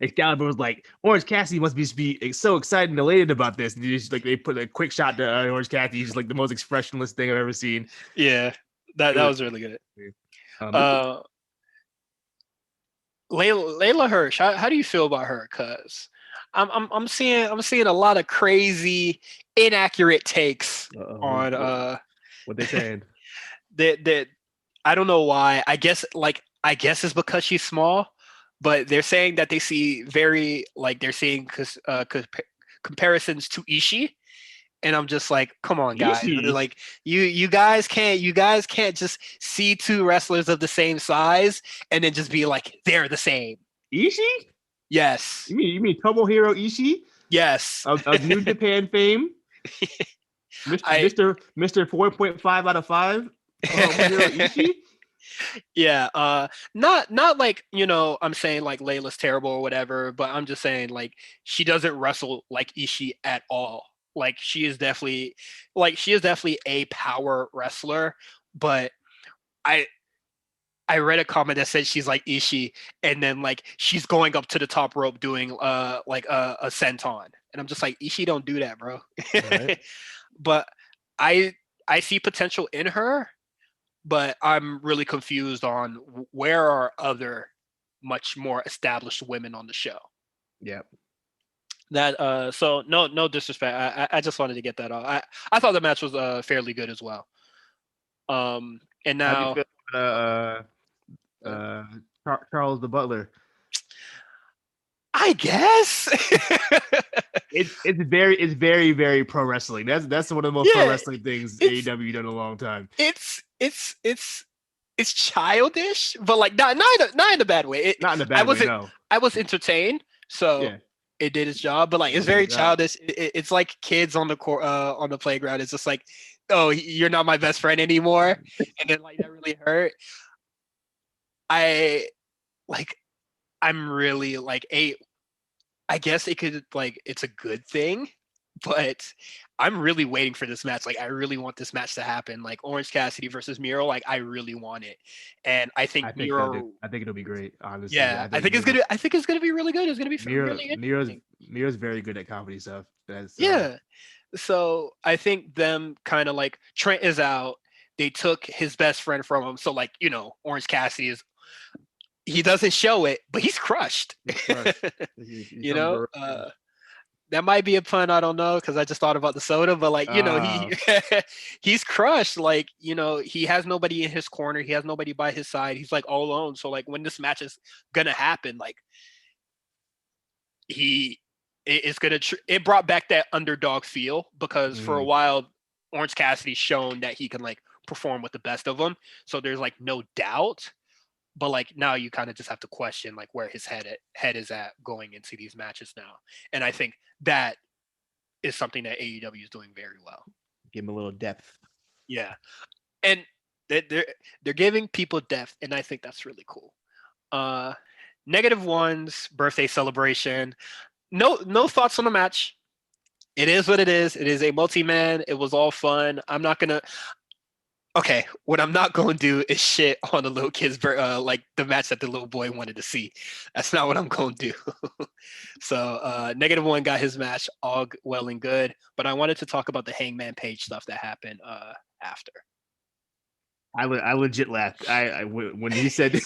Excalibur was like, Orange Cassidy must be so excited and elated about this. And just, like they put a quick shot to Orange Cassidy. He's like the most expressionless thing I've ever seen. Yeah, that was really good. Layla Hirsch, how do you feel about her? Cause I'm seeing a lot of crazy, inaccurate takes on what they saying. that I don't know why. I guess it's because she's small, but they're saying that they see they're seeing comparisons to Ishii, and I'm just like, come on, guys! Ishii. Like you guys can't just see two wrestlers of the same size and then just be like they're the same. Ishii? Yes. You mean Tomohiro Ishii? Yes. Of New Japan fame, Mr. 4.5 out of 5. Tomohiro Ishii. Yeah, not like, I'm saying like Layla's terrible or whatever, but I'm just saying like she doesn't wrestle like Ishii at all. Like she is definitely a power wrestler, but I read a comment that said she's like Ishii, and then like she's going up to the top rope doing like a senton, and I'm just like, Ishii don't do that, bro. Right. But I see potential in her, but I'm really confused on where are other much more established women on the show. Yep. That so no disrespect. I just wanted to get that off. I thought the match was fairly good as well. And now Charles the Butler. I guess it's very, very pro wrestling. That's one of the most pro wrestling things AEW done in a long time. It's childish, but like not in a bad way. Not in a bad way. No. I was entertained, so it did its job. But like it's very childish. It's like kids on the playground. It's just like, oh, you're not my best friend anymore, and then like that really hurt. I'm really like I guess it could like it's a good thing, but I'm really waiting for this match. Like I really want this match to happen. Like Orange Cassidy versus Miro. Like I really want it, and I think Miro. I think it'll be great. Honestly, yeah, I think it's gonna be really good. It's gonna be really interesting. Miro's very good at comedy stuff. Yeah, so I think them kind of like Trent is out. They took his best friend from him. So like Orange Cassidy is. He doesn't show it, but he's crushed. He's that might be a pun. I don't know because I just thought about the soda, but like he's crushed. Like he has nobody in his corner. He has nobody by his side. He's like all alone. So like when this match is gonna happen, like it brought back that underdog feel because for a while Orange Cassidy's shown that he can like perform with the best of them. So there's like no doubt. But like now you kind of just have to question like where his head is at going into these matches now. And I think that is something that AEW is doing very well. Give him a little depth. Yeah. And they're giving people depth, and I think that's really cool. -1's birthday celebration. No thoughts on the match. It is what it is. It is a multi-man. It was all fun. I'm not gonna. Okay, what I'm not going to do is shit on the little kid's like the match that the little boy wanted to see. That's not what I'm going to do. So -1 got his match, all well and good. But I wanted to talk about the Hangman Page stuff that happened after. I legit laughed. When he said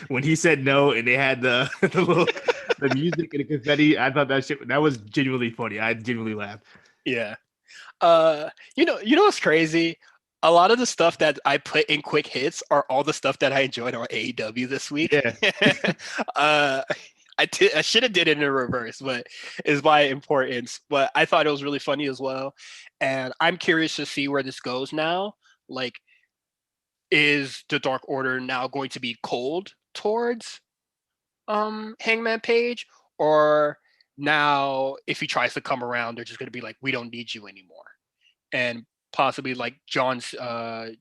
when he said no, and they had the little the music and the confetti. I thought that was genuinely funny. I genuinely laughed. Yeah. You know what's crazy? A lot of the stuff that I put in quick hits are all the stuff that I enjoyed on AEW this week. Yeah. I should have did it in reverse, but is by importance. But I thought it was really funny as well, and I'm curious to see where this goes now. Like, is the Dark Order now going to be cold towards Hangman Page, or now if he tries to come around, they're just going to be like, we don't need you anymore, and possibly like John Silver's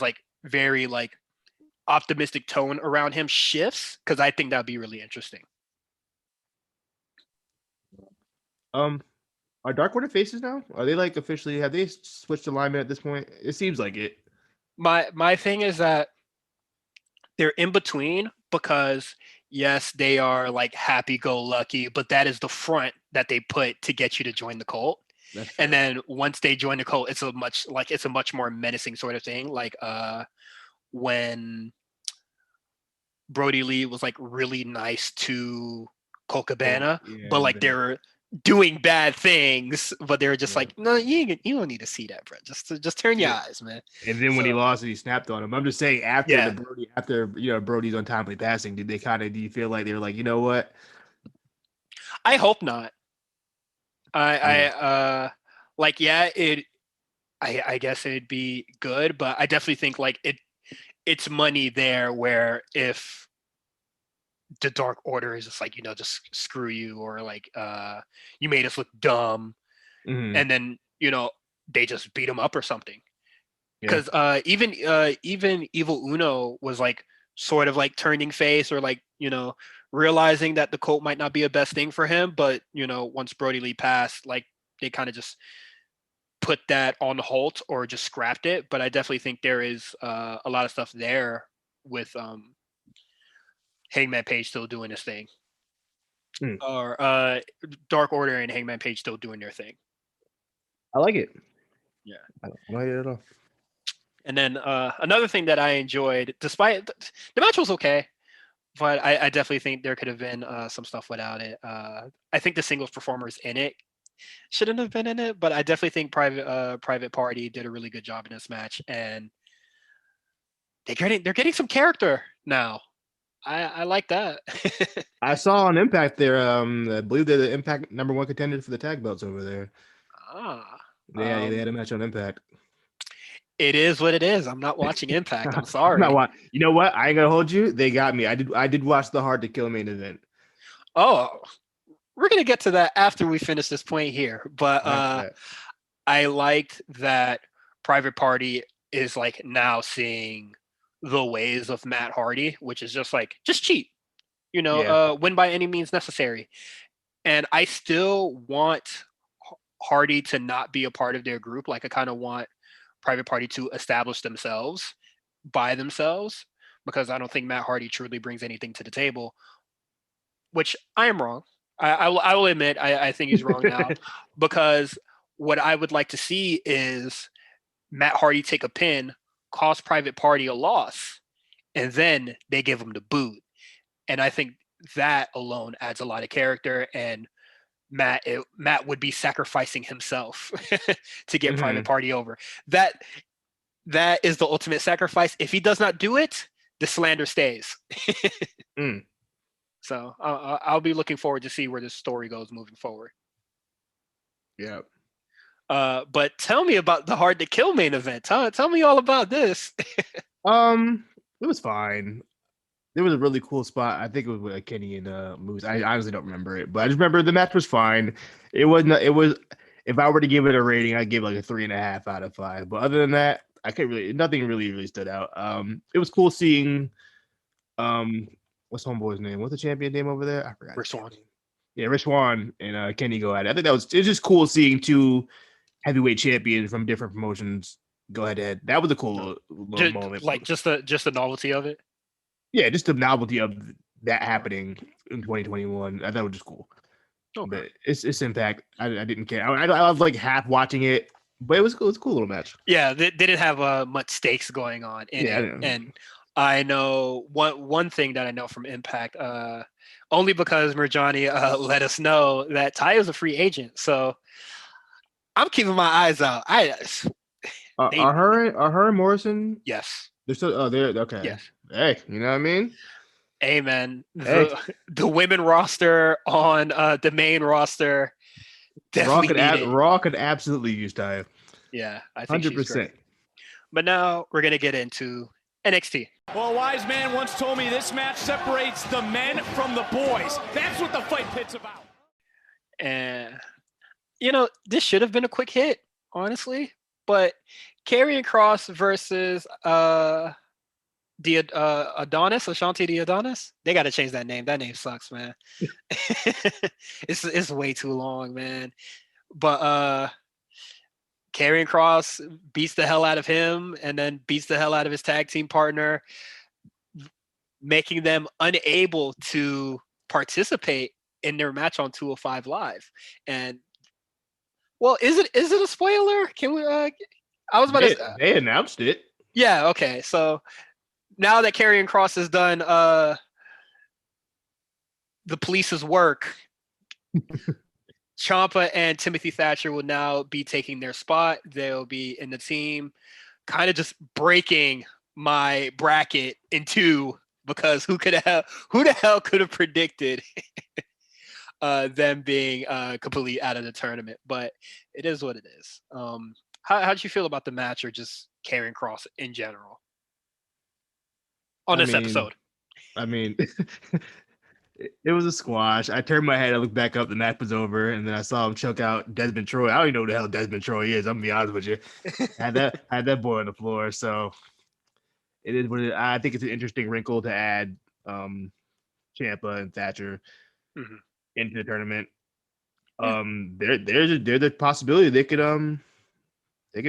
like very like optimistic tone around him shifts, because I think that'd be really interesting. Are Dark Order faces now? Are they like officially? Have they switched alignment at this point? It seems like it. My thing is that they're in between, because yes, they are like happy-go-lucky, but that is the front that they put to get you to join the cult. And then once they join the cult, it's a much more menacing sort of thing. Like when Brody Lee was like really nice to Colt Cabana, but like they were doing bad things, but they were just like, no, you don't need to see that, bro. Just turn your eyes, man. And then when he lost, he snapped on him. I'm just saying, after Brody's untimely passing, do you feel like they were like, you know what? I hope not. I guess it'd be good, but I definitely think like it's money there, where if the Dark Order is just like, just screw you, or like you made us look dumb, and then they just beat him up or something. Because even Evil Uno was like sort of like turning face, or like realizing that the cult might not be a best thing for him, but once Brody Lee passed, like they kind of just put that on hold or just scrapped it. But I definitely think there is a lot of stuff there with Hangman Page still doing his thing, or Dark Order and Hangman Page still doing their thing. I like it. Yeah, I don't like it at all. And then another thing that I enjoyed, despite the match was okay, but I definitely think there could have been some stuff without it. I think the singles performers in it shouldn't have been in it, but I definitely think Private Party did a really good job in this match, and they're getting some character now. I like that. I saw on Impact there. I believe they're the Impact #1 contenders for the tag belts over there. They had a match on Impact. It is what it is. I'm not watching Impact. I'm sorry. You know what? I ain't gonna hold you. They got me. I did watch the Hard to Kill main event. Oh, we're gonna get to that after we finish this point here. But I liked that Private Party is like now seeing the ways of Matt Hardy, which is just cheat, win by any means necessary. And I still want Hardy to not be a part of their group. Like I kind of want Private Party to establish themselves by themselves, because I don't think Matt Hardy truly brings anything to the table, which I am wrong. I will admit I think he's wrong now, because what I would like to see is Matt Hardy take a pin, cost Private Party a loss, and then they give him the boot. And I think that alone adds a lot of character, and Matt would be sacrificing himself to get Private Party over. That is the ultimate sacrifice. If he does not do it, the slander stays. So I'll be looking forward to see where this story goes moving forward. Yeah. But tell me about the Hard to Kill main event. Tell me all about this. It was fine. There was a really cool spot. I think it was with Kenny and Moose. I honestly don't remember it, but I just remember the match was fine. It was. If I were to give it a rating, I'd give it like a 3.5 out of 5. But other than that, nothing really stood out. It was cool seeing what's homeboy's name? What's the champion name over there? I forgot. Rich Swann. Yeah, Rich Swann and Kenny go at it. I think it's just cool seeing two heavyweight champions from different promotions go head to head. That was a cool little moment. Like just the novelty of it. Yeah, just the novelty of that happening in 2021. I thought it was just cool. Okay. But it's Impact. I didn't care. I was like half watching it, but it was cool. It was a cool little match. Yeah, they didn't have much stakes going on in it. And I know one thing that I know from Impact, only because Mirjani let us know that Ty is a free agent. So I'm keeping my eyes out. Are her and Morrison? Yes. They're still they're okay. Yes. Hey, you know what I mean? Hey man, the women roster on the main roster definitely Raw could absolutely use Ty. Yeah, I think 100%. She's great. But now we're gonna get into NXT. Well, a wise man once told me this match separates the men from the boys. That's what the fight pit's about. And this should have been a quick hit, honestly. But Karrion Kross versus Ashanti the Adonis. They got to change that name. That name sucks, man. It's way too long, man. But Karrion Kross beats the hell out of him and then beats the hell out of his tag team partner, making them unable to participate in their match on 205 Live. And well, is it a spoiler? Can we I was about to they announced it. Yeah, okay. So now that Karrion Kross has done the police's work, Ciampa and Timothy Thatcher will now be taking their spot. They'll be in the team, kind of just breaking my bracket in two, because who the hell could have predicted them being completely out of the tournament? But it is what it is. How did you feel about the match, or just Karrion Kross in general on this episode? I mean, it was a squash. I turned my head, I looked back up, the match was over, and then I saw him choke out Desmond Troy. I don't even know who the hell Desmond Troy is. I'm gonna be honest with you. had that boy on the floor. So it is what it is. I think it's an interesting wrinkle to add Ciampa and Thatcher into the tournament. There's a possibility they could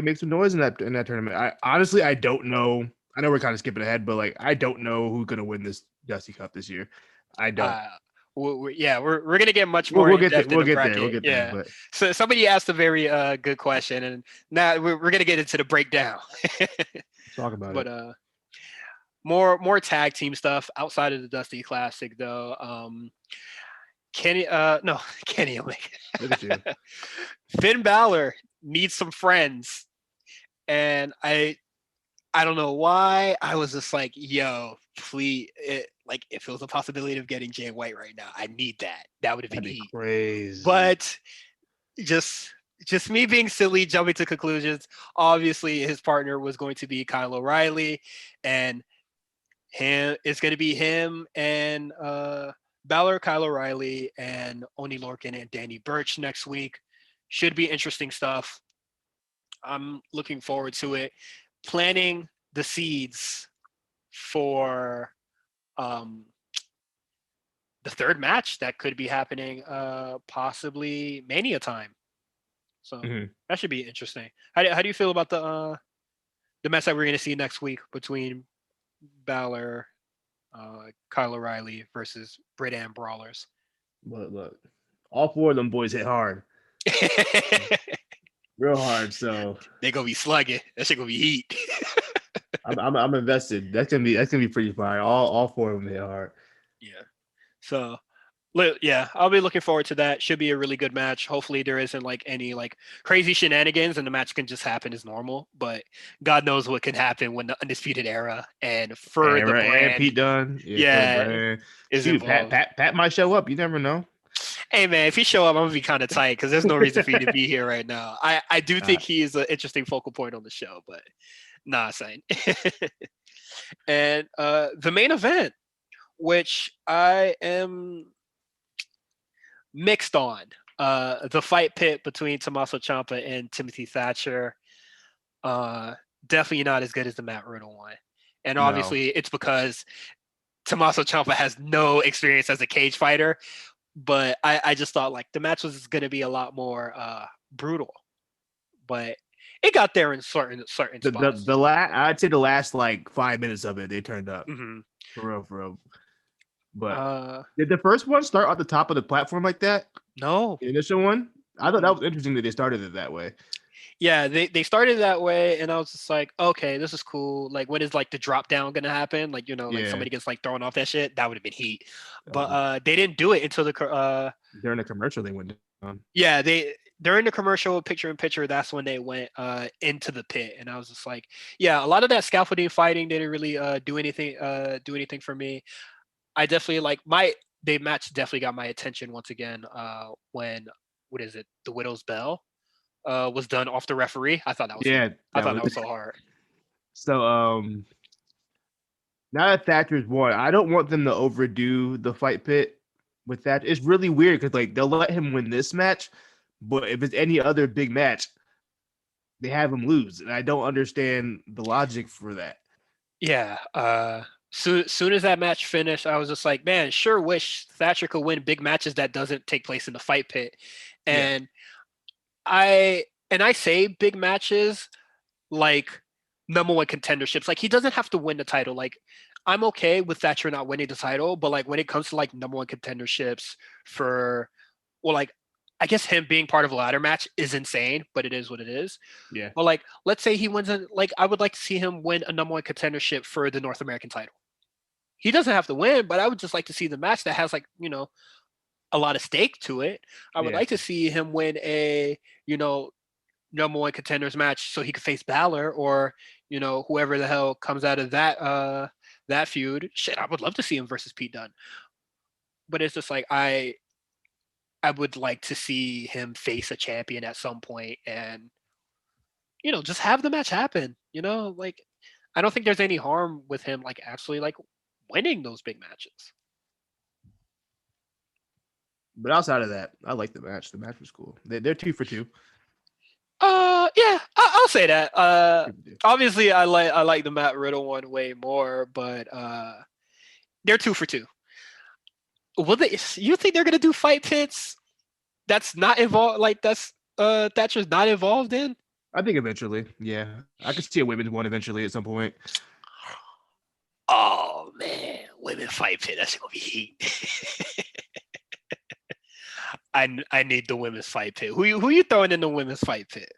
make some noise in that tournament. I don't know. I know we're kind of skipping ahead, but I don't know who's gonna win this Dusty Cup this year. I don't. We're gonna get much more. We'll get there. But. So somebody asked a very good question, and now we're gonna get into the breakdown. Talk about it. But more tag team stuff outside of the Dusty Classic, though. Kenny Omega. Look at you. Finn Balor needs some friends, and I don't know why. I was just like, yo, please, if it was a possibility of getting Jay White right now, I need that. That would have been heat. Crazy. But just me being silly, jumping to conclusions. Obviously, his partner was going to be Kyle O'Reilly, and it's going to be him and Balor, Kyle O'Reilly, and Oney Lorcan and Danny Burch next week. Should be interesting stuff. I'm looking forward to it. Planting the seeds for the third match that could be happening possibly Mania time. So that should be interesting. How do you feel about the match that we're going to see next week between Balor, Kyle O'Reilly versus Britt and Brawlers? Look, all four of them boys hit hard. Real hard, so they're gonna be slugging. That shit gonna be heat. I'm invested. That's gonna be pretty fire. All four of them hit hard. Yeah. So I'll be looking forward to that. Should be a really good match. Hopefully there isn't any crazy shenanigans and the match can just happen as normal. But God knows what can happen when the Undisputed Era and the brand and Pete Dunne. Is involved. Pat might show up. You never know. Hey man, if he show up, I'm gonna be kind of tight because there's no reason for you to be here right now. I do think he is an interesting focal point on the show, but son. And the main event, which I am mixed on, the fight pit between Tommaso Ciampa and Timothy Thatcher, definitely not as good as the Matt Riddle one, and obviously it's because Tommaso Ciampa has no experience as a cage fighter, but I just thought like the match was going to be a lot more brutal, but it got there in certain spots. I'd say the last like 5 minutes of it, they turned up Mhm. for real. But Uh, did the first one start at the top of the platform like that? no. The initial one? I thought that was interesting that they started it that way. Yeah, they started that way, and I was just like, okay, this is cool. Like, when is like the drop down gonna happen? Like, like Yeah. somebody gets like thrown off that shit. That would have been heat. But they didn't do it until during the commercial they went down. Yeah, during the commercial picture in picture, that's when they went into the pit, and I was just like, yeah, a lot of that scaffolding fighting didn't really do anything for me. I definitely like the match definitely got my attention once again when what is it, the Widow's Bell was done off the referee. I thought that was that was so hard. So now that Thatcher's won, I don't want them to overdo the fight pit with that. It's really weird because like they'll let him win this match, but if it's any other big match, they have him lose, and I don't understand the logic for that. Yeah. Soon as that match finished, I was just like, man, sure wish Thatcher could win big matches that doesn't take place in the fight pit. And I say big matches like number one contenderships. Like he doesn't have to win the title. Like I'm okay with Thatcher not winning the title, but like when it comes to like number one contenderships like I guess him being part of a ladder match is insane, but it is what it is. Yeah. But like, let's say he wins I would like to see him win a number one contendership for the North American title. He doesn't have to win, but I would just like to see the match that has like, a lot of stake to it. I would like to see him win a, number one contenders match so he could face Balor or, whoever the hell comes out of that feud. Shit, I would love to see him versus Pete Dunne. But it's just like I would like to see him face a champion at some point and, just have the match happen. Like I don't think there's any harm with him like actually like winning those big matches. But outside of that, I like the match. The match was cool. They're 2 for 2. Yeah, I'll say that. Obviously, I like the Matt Riddle one way more, but they're 2 for 2. You think they're gonna do fight pits? That's not involved. Like that's Thatcher's not involved in. I think eventually, yeah, I could see a women's one eventually at some point. Oh man, women fight pit. That's gonna be heat. I need the women's fight pit. Who you throwing in the women's fight pit?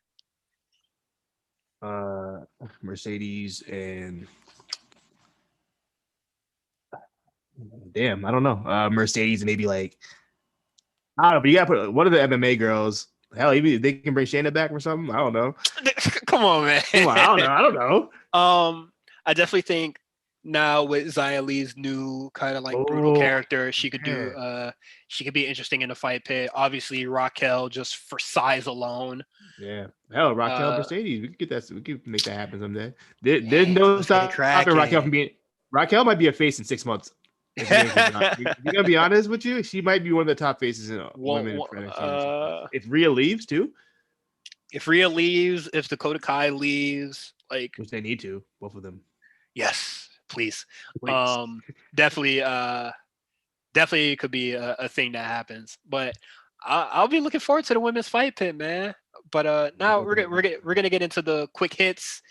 Mercedes and damn, I don't know. Mercedes and maybe like I don't know, but you gotta put one of the MMA girls. Hell, even they can bring Shayna back or something. I don't know. Come on, man. Come on, I don't know. I definitely think now with Xia Li's new kind of like brutal character, she could be interesting in the fight pit. Obviously, Raquel just for size alone. Yeah, hell, Raquel Mercedes, we could get that. We could make that happen someday. There's no stopping Raquel from being. Raquel might be a face in 6 months. You gonna be honest with you? She might be one of the top faces in women. If Rhea leaves too. If Rhea leaves, if Dakota Kai leaves, like which they need to, both of them. Yes, please. Definitely could be a thing that happens. But I'll be looking forward to the women's fight pit, man. But now we're gonna get into the quick hits,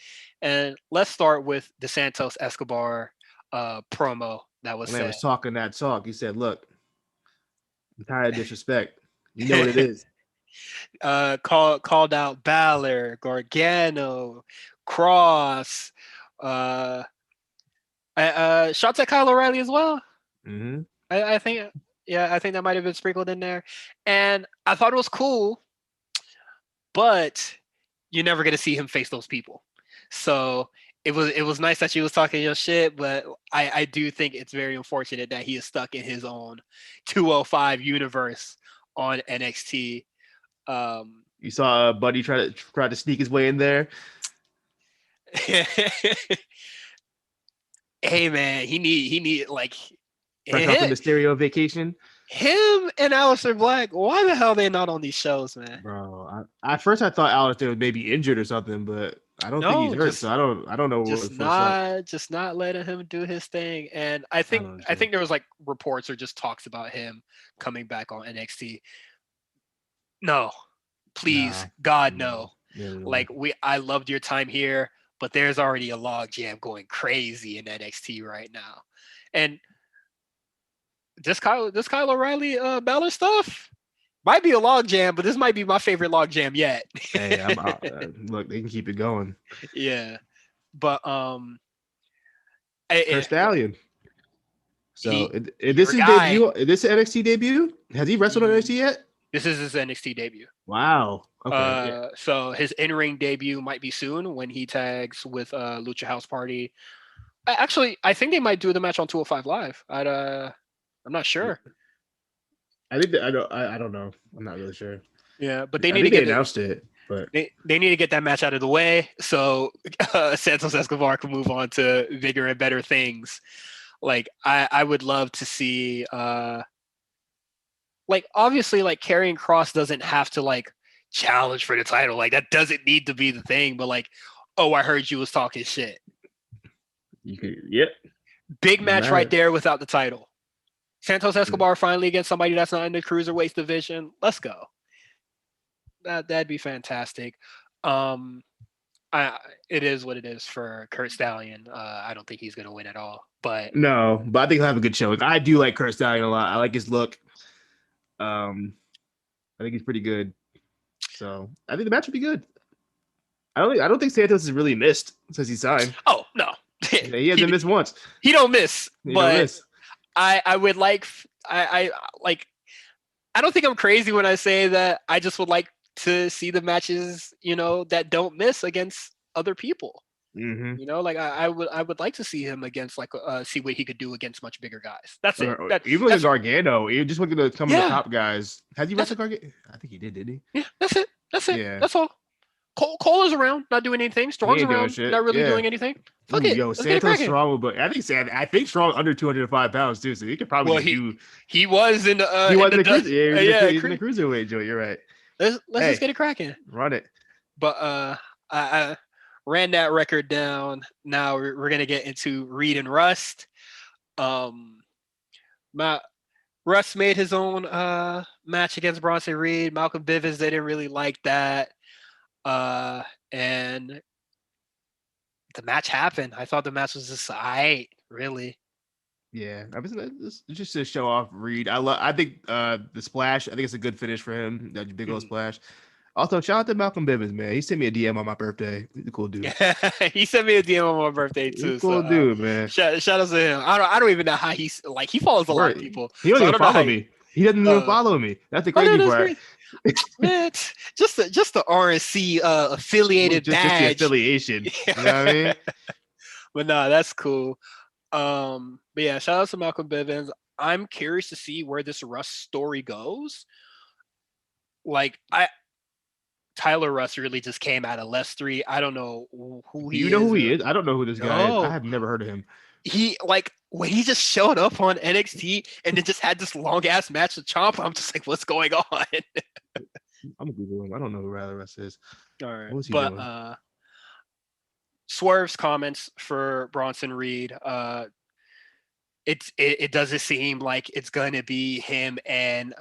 and let's start with the Santos Escobar promo that was said. Was talking that talk. He said, "Look, I'm tired of disrespect. You know what it is." Called out Balor, Gargano, Cross, shots at Kyle O'Reilly as well. Mm-hmm. I think that might have been sprinkled in there, and I thought it was cool, but you're never gonna see him face those people. So it was nice that she was talking your shit, but I do think it's very unfortunate that he is stuck in his own 205 universe on NXT. You saw Buddy try to sneak his way in there. Hey man, he need like fresh off the Mysterio vacation. Him and Aleister Black, why the hell are they not on these shows, man? Bro, at first I thought Aleister was maybe injured or something, but I don't think No, he's hurt, so I don't know just what's up. not letting him do his thing. And I I think don't I think understand. there was like reports or just talks about him coming back on NXT. No, please, Nah, God, no, no. neither do I. Like I loved your time here, but there's already a log jam going crazy in NXT right now. And this Kyle O'Reilly Balor stuff might be a log jam, but this might be my favorite log jam yet. Hey, look, they can keep it going. Yeah, but Kurt Stallion. So this your is guy. debut. Is this NXT debut? Has he wrestled on NXT yet? This is his NXT debut. Wow. Okay. Yeah. So his in-ring debut might be soon when he tags with Lucha House Party. Actually, I think they might do the match on 205 Live. I'm not sure. I think that, I don't know. I'm not really sure. Yeah, but they I need think to they get announced it, but they need to get that match out of the way so Santos Escobar can move on to bigger and better things. Like I would love to see like obviously like Karrion Kross doesn't have to like challenge for the title. Like that doesn't need to be the thing, but like, oh, I heard you was talking shit. you could, yep. Big No match matter. right there without the title. Santos Escobar finally against somebody that's not in the cruiserweight division. Let's go. That'd be fantastic. It is what it is for Kurt Stallion. I don't think he's gonna win at all. But No, but I think he'll have a good show. I do like Kurt Stallion a lot. I like his look. I think he's pretty good. So I think the match will be good. I don't think Santos has really missed since he signed. oh no, He hasn't missed once. he don't miss. He but don't miss. I would like I like I don't think I'm crazy when I say that I just would like to see the matches, that don't miss against other people. Mm-hmm. Like I would like to see him against like see what he could do against much bigger guys. That's it. Even with Gargano, he just looking at some of the top guys. Has he wrestled Gargano? I think he did he? Yeah, that's it. Yeah. That's all. Cole is around, not doing anything. Strong's around, not really doing anything. Fuck it. Yo, Let's get it Santos cracking. Strong, but I think Strong under 205 pounds too, so he could probably do. He was in the He was in the cruiserweight joint. You're right. Let's just get it cracking. Run it. But I ran that record down. Now we're gonna get into Reed and Rust. Russ made his own match against Bronson Reed. Malcolm Bivens, they didn't really like that. And the match happened. I thought the match was just aight, really. Yeah, I was just to show off Reed. I think the splash. I think it's a good finish for him. That big old splash. Also, shout out to Malcolm Bivens, man. He sent me a DM on my birthday. He's a cool dude. He sent me a DM on my birthday too. He's a cool dude, man. Shout out to him. I don't even know how he follows a lot of people. He doesn't even follow me. He doesn't even follow me. That's the crazy part. Man, just the RNC affiliated badge. Just the affiliation. You know what I mean? But no, that's cool. But yeah, shout out to Malcolm Bivens. I'm curious to see where this Russ story goes. Like Tyler Russ really just came out of less 3. I don't know who he is. You know who he is? I don't know who this guy is. I have never heard of him. He when he just showed up on NXT and then just had this long ass match with Ciampa, I'm just like, what's going on? I'm gonna Google him. I don't know who Tyler Russ is. All right, What's he doing? Swerve's comments for Bronson Reed. It doesn't seem like it's going to be him and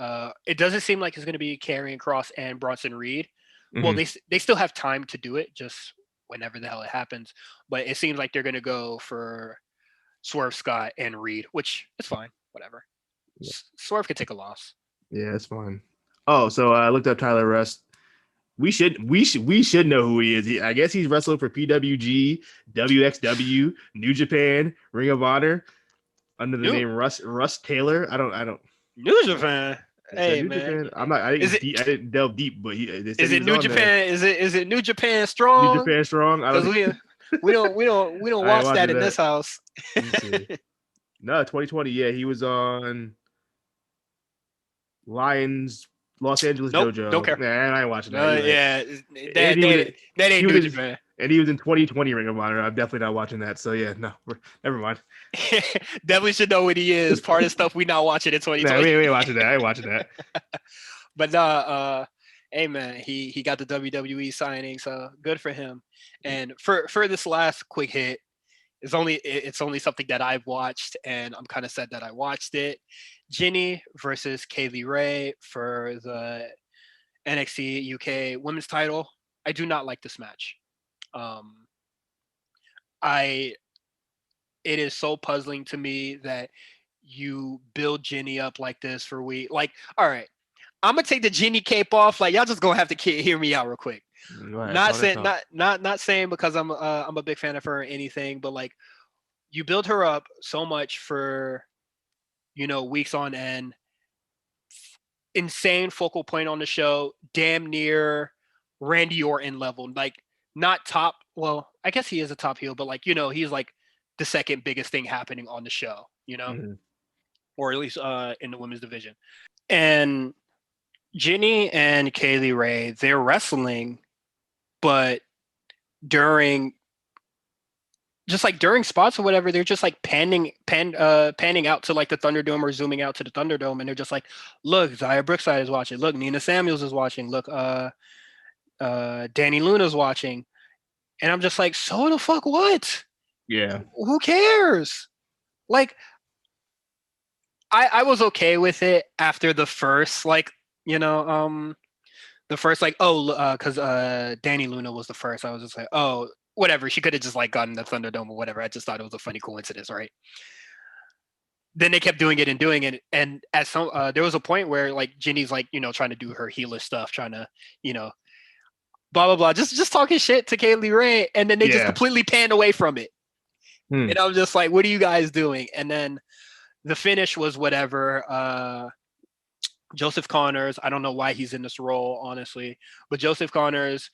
it doesn't seem like it's going to be Karrion Kross and Bronson Reed. Mm-hmm. Well, they still have time to do it, just whenever the hell it happens. But it seems like they're going to go for Swerve Scott and Reed, which is fine. Whatever. Yeah. Swerve could take a loss. Yeah, it's fine. Oh, so I looked up Tyler Russ. We should know who he is. I guess he's wrestling for PWG, WXW, New Japan, Ring of Honor, under the name Russ Taylor. I don't. New Japan. Hey New man, Japan? I didn't delve deep, but is it New Japan? Is it New Japan Strong? New Japan Strong. I don't. We don't watch that in this house. No, 2020. Yeah, he was on Lions Los Angeles Dojo. Don't care. Nah, I ain't watching that. Yeah, that ain't New Japan. And he was in 2020 Ring of Honor. I'm definitely not watching that. So yeah, no, never mind. Definitely should know what he is. Part of stuff we not watching in 2020. Nah, we ain't watching that. I ain't watching that. But Hey man, he got the WWE signing, so good for him. And for this last quick hit, it's only something that I've watched, and I'm kind of sad that I watched it. Ginny versus Kaylee Ray for the NXT UK Women's Title. I do not like this match. Um, I it is so puzzling to me that you build Ginny up like this for week. Like, all right, I'm gonna take the Ginny cape off. Like, y'all just gonna have to hear me out real quick. Right, Not saying not saying because I'm a big fan of her or anything, but like you build her up so much for weeks on end. Insane focal point on the show, damn near Randy Orton level. Like not top. Well, I guess he is a top heel, but like he's like the second biggest thing happening on the show. Mhm. Or at least in the women's division. And Ginny and Kaylee Ray, they're wrestling, but during spots or whatever, they're just like panning out to like the Thunderdome or zooming out to the Thunderdome, and they're just like, look, Xia Brookside is watching, look, Nina Samuels is watching, look, Danny Luna's watching. And I'm just like, so the fuck what? Yeah. Who cares? Like, I was okay with it after the first, like, the first, like, because Danny Luna was the first. I was just like, oh, whatever. She could have just like gotten the Thunderdome or whatever. I just thought it was a funny coincidence, right? Then they kept doing it, and at some there was a point where like Ginny's like trying to do her healer stuff, trying to blah blah blah, just talking shit to Kaylee Ray, and then they just completely panned away from it. And I'm just like, what are you guys doing? And then the finish was whatever. Joseph Connors, I don't know why he's in this role, honestly, but Joseph Connors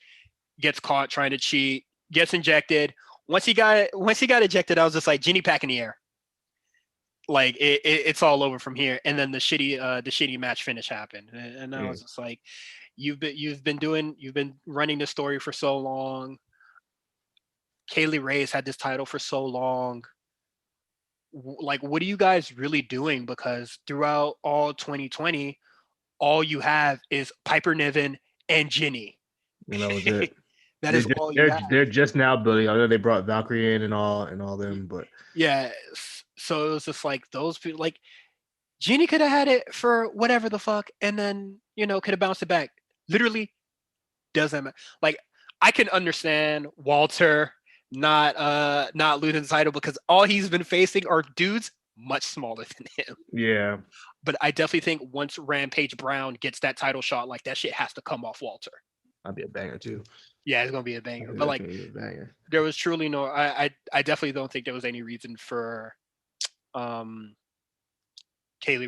gets caught trying to cheat, gets injected. Once he got ejected, I was just like, Ginny pack in the air. Like it's all over from here. And then the shitty match finish happened, and I was just like, you've been running this story for so long. Kaylee Ray's had this title for so long. Like, what are you guys really doing? Because throughout all 2020, all you have is Piper Niven and Ginny. And that was it. That is all you have. They're just now building. I know they brought Valkyrie in and all them, but yeah. So it was just like those people. Like Ginny could have had it for whatever the fuck, and then could have bounced it back. Literally doesn't matter. Like I can understand Walter not losing the title because all he's been facing are dudes much smaller than him. Yeah. But I definitely think once Rampage Brown gets that title shot, like that shit has to come off Walter. That'd be a banger too. Yeah, it's gonna be a banger. But like, there was truly no. I definitely don't think there was any reason for Kaylee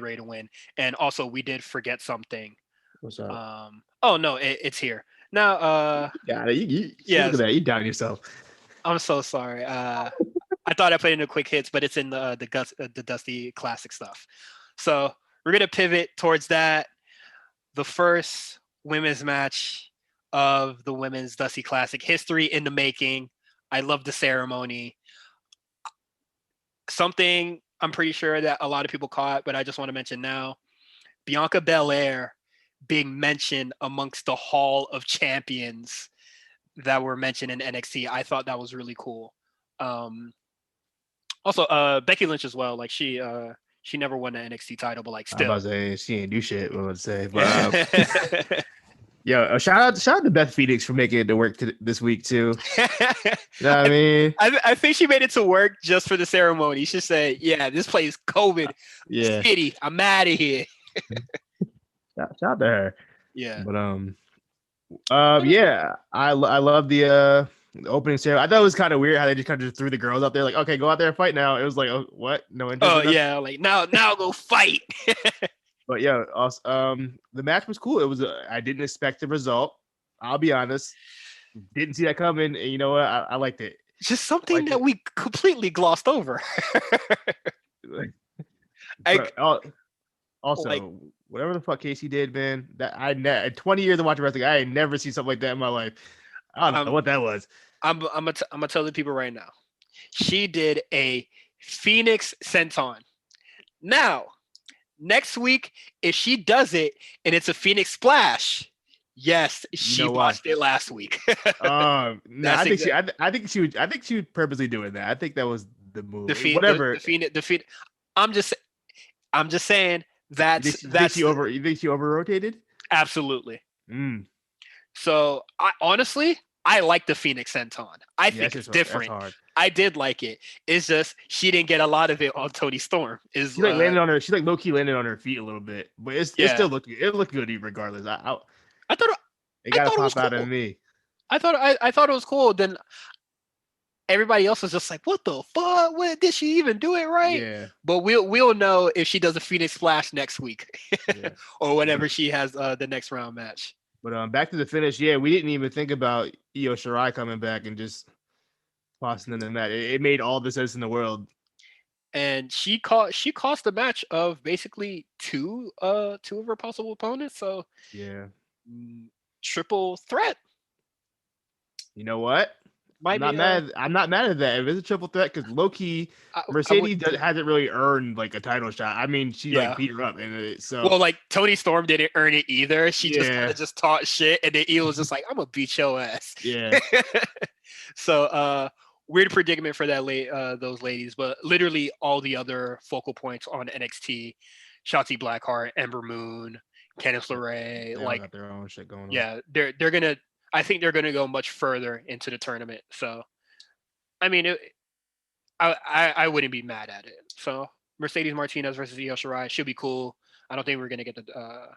Ray to win. And also, we did forget something. What's up? Oh no, it's here now. Yeah, you yeah. Look at that. You down yourself. I'm so sorry. I thought I put in the quick hits, but it's in the Dusty Classic stuff. So we're gonna pivot towards that. The first women's match of the Women's Dusty Classic, history in the making. I love the ceremony. Something I'm pretty sure that a lot of people caught, but I just want to mention now. Bianca Belair being mentioned amongst the Hall of Champions that were mentioned in NXT. I thought that was really cool. Also, Becky Lynch as well. Like she never won the NXT title, but like still. I was about to say she ain't do shit. I would say, but yo, shout out to Beth Phoenix for making it to work this week too. You know what I mean? I think she made it to work just for the ceremony. She said, "Yeah, this place COVID shitty. I'm out of here." Shout out to her. Yeah. But yeah, I love the opening ceremony. I thought it was kind of weird how they just kind of through the girls out there, like, okay, go out there and fight now. It was like, oh, what? No interest. Oh yeah, like now go fight. But yeah, also, the match was cool. It was I didn't expect the result. I'll be honest, didn't see that coming. And you know what? I liked it. Just something that we completely glossed over. Also, whatever the fuck Casey did, man. That 20 years of watching wrestling, I ain't never seen something like that in my life. I don't know what that was. I'm gonna tell the people right now. She did a Phoenix Senton. Now, next week, if she does it and it's a Phoenix Splash, Yes, she know why? watched it last week. No, That's I think she was purposely doing that. I think that was the move. the Phoenix. I'm just saying that's You think she over rotated? absolutely. Mm. So I honestly I like the Phoenix Senton. I think it's different. That's hard. I did like it. It's just she didn't get a lot of it on Tony Storm. She like landed on her. She like low key landed on her feet a little bit, but it still looked good regardless. I thought it got to it was pop out cool. of me. I thought it was cool. Then everybody else was just like, "What the fuck? What did she even do it right?" Yeah. But we'll know if she does a Phoenix Splash next week, or whenever she has the next round match. But back to the finish. Yeah, we didn't even think about Io Shirai coming back and just tossing in the match. It made all the sense in the world. And she cost the match of basically two of her possible opponents. So yeah, triple threat. You know what? I'm not mad at that. If it's a triple threat, because low key Mercedes hasn't really earned like a title shot. I mean, she like beat her up, and so well, like Tony Storm didn't earn it either. She just kind of just taught shit, and then Io was just like, "I'm gonna beat your ass." Yeah. So weird predicament for that those ladies, but literally all the other focal points on NXT, Shotzi Blackheart, Ember Moon, Candice LeRae, like got their own shit going on. Yeah, they're gonna. I think they're gonna go much further into the tournament. So, I mean, I wouldn't be mad at it. So Mercedes Martinez versus Io Shirai should be cool. I don't think we're gonna get the.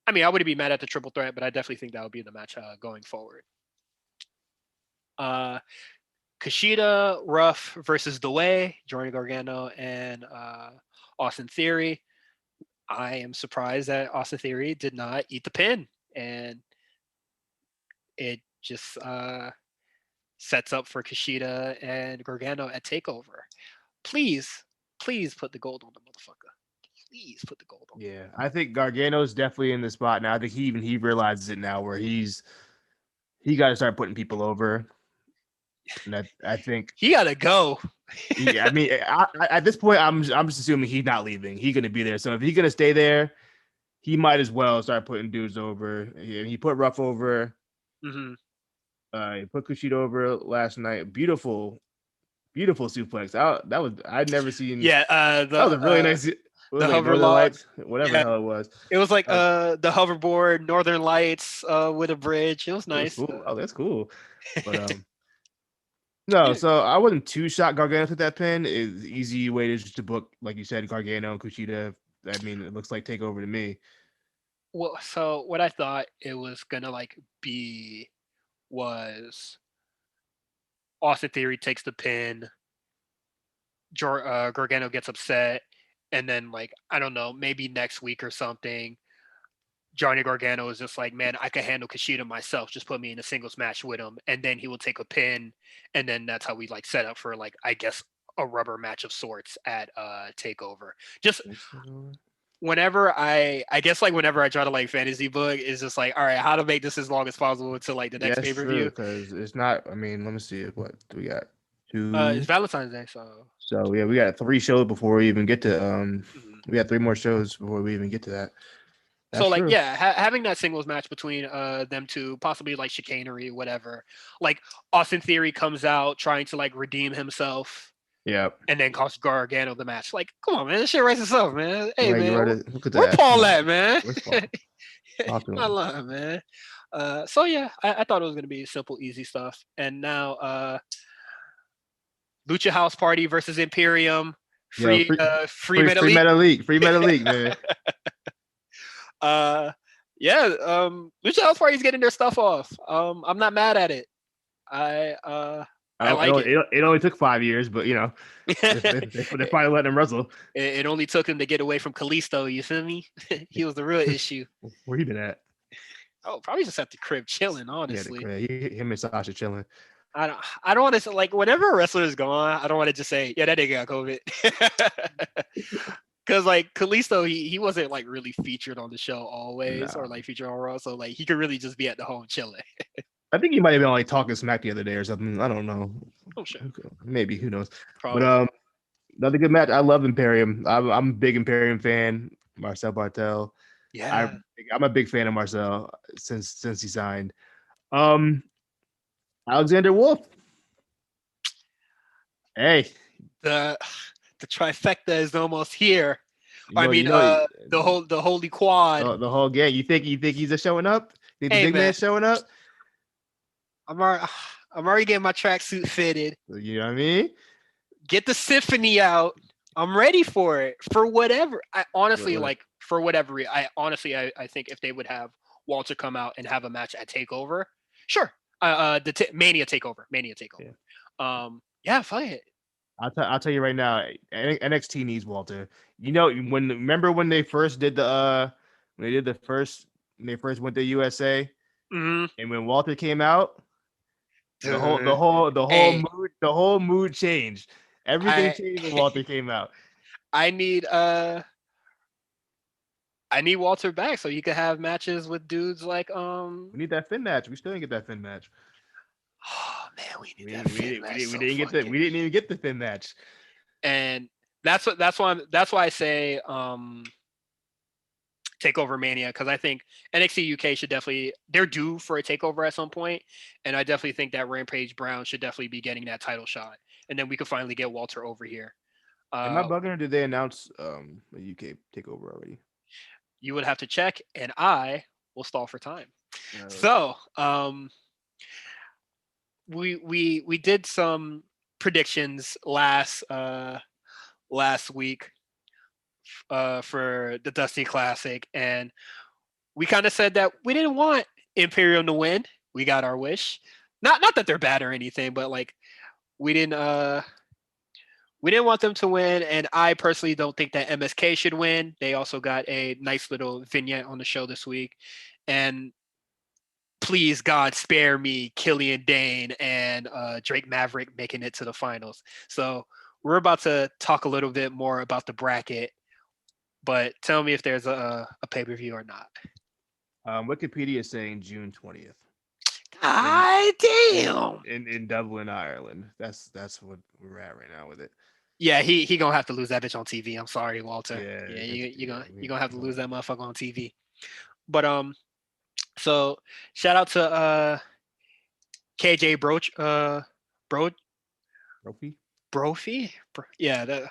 I mean, I wouldn't be mad at the triple threat, but I definitely think that would be the match going forward. Kushida, Ruff versus The Way, Johnny Gargano, and Austin Theory. I am surprised that Austin Theory did not eat the pin, and it just sets up for Kushida and Gargano at TakeOver. Please put the gold on the motherfucker. Please put the gold on. Yeah, I think Gargano's definitely in the spot now. I think he realizes it now, where he got to start putting people over. And I think he got to go. Yeah, I mean, at this point, I'm just assuming he's not leaving. He's gonna be there. So if he's gonna stay there, he might as well start putting dudes over. He put Ruff over. Mm-hmm. He put Kushida over last night. Beautiful suplex. I'd never seen. Yeah, that was a really nice. The hover lights, whatever the hell it was. It was like the hoverboard, Northern Lights with a bridge. It was nice. Cool. Oh, that's cool. But no, so I wasn't too shocked Gargano took that pin. It's easy way to just to book, like you said, Gargano and Kushida. I mean, it looks like TakeOver to me. Well, so what I thought it was gonna like be was Austin Theory takes the pin, Gargano gets upset, and then like I don't know, maybe next week or something, Johnny Gargano is just like, man, I can handle Kushida myself. Just put me in a singles match with him, and then he will take a pin, and then that's how we like set up for like I guess a rubber match of sorts at TakeOver. Just whenever I guess like whenever I try to like fantasy book, it's just like, all right, how to make this as long as possible until like the next pay-per-view. Because it's not. I mean, let me see what do we got. It's Valentine's Day, so yeah, we got 3 shows before we even get to we got 3 more shows before we even get to that. That's so like, true. Yeah, having that singles match between them two, possibly like chicanery, whatever. Like Austin Theory comes out trying to like redeem himself. Yeah. And then cost Gargano the match. Like, come on, man, this shit writes itself, man. Hey, man, look at where Paul at, man? Not lying, man. So yeah, I thought it was gonna be simple, easy stuff. And now Lucha House Party versus Imperium. Free Meta League, man. Lucha House Party's getting their stuff off. I'm not mad at it. I like it. It only took 5 years, but you know, they finally let him wrestle. It only took him to get away from Kalisto. You feel me? He was the real issue. Where you been at? Oh, probably just at the crib chilling. Honestly, him and Sasha chilling. I don't want to like whenever a wrestler is gone, I don't want to just say, yeah, that nigga got COVID. Because like Kalisto, he wasn't like really featured on the show always, or like featured on Raw, so like he could really just be at the home chilling. I think he might have been like talking smack the other day or something. I don't know. Oh sure, maybe, who knows? Probably. But another good match. I love Imperium. I'm a big Imperium fan. Marcel Bartel. Yeah. I'm a big fan of Marcel since he signed. Alexander Wolf. The the trifecta is almost here. I mean, You know, the holy quad. the whole gang. You think he's just showing up? Think the Hey big man, man showing up? I'm already getting my tracksuit fitted. You know what I mean? Get the symphony out. I'm ready for it. For whatever. I honestly What- like for whatever. I think if they would have Walter come out and have a match at Takeover, sure. Mania Takeover. Yeah, fight it. I'll tell you right now, NXT needs Walter. You know, remember when they first did when they first went to USA, Mm-hmm. and when Walter came out, the Hey, whole mood changed. Everything I changed when Walter came out. I need Walter back so you could have matches with dudes like We need that Finn match. We still didn't get that Finn match. Oh man, we need We that didn't, Finn match. we didn't get the we didn't even get the Finn match. And that's why I say Takeover Mania, because I think NXT UK should definitely, they're due for a takeover at some point, and I definitely think that Rampage Brown should definitely be getting that title shot, and then we could finally get Walter over here. Am I bugging, or did they announce a UK takeover already? You would have to check, and I will stall for time. So we did some predictions last week for the Dusty Classic, and we kind of said that we didn't want Imperium to win. We got our wish. Not that they're bad or anything, but like we didn't want them to win, and I personally don't think that MSK should win. They also got a nice little vignette on the show this week, and please God spare me Killian Dane and Drake Maverick making it to the finals. So we're about to talk a little bit more about the bracket, but tell me if there's a pay-per-view or not. Wikipedia is saying June 20th. God damn. In Dublin, Ireland. That's what we're at right now with it. Yeah, he gonna have to lose that bitch on TV. I'm sorry, Walter. Yeah, you gonna have to lose that motherfucker on TV. But so shout out to KJ Brophy. Yeah,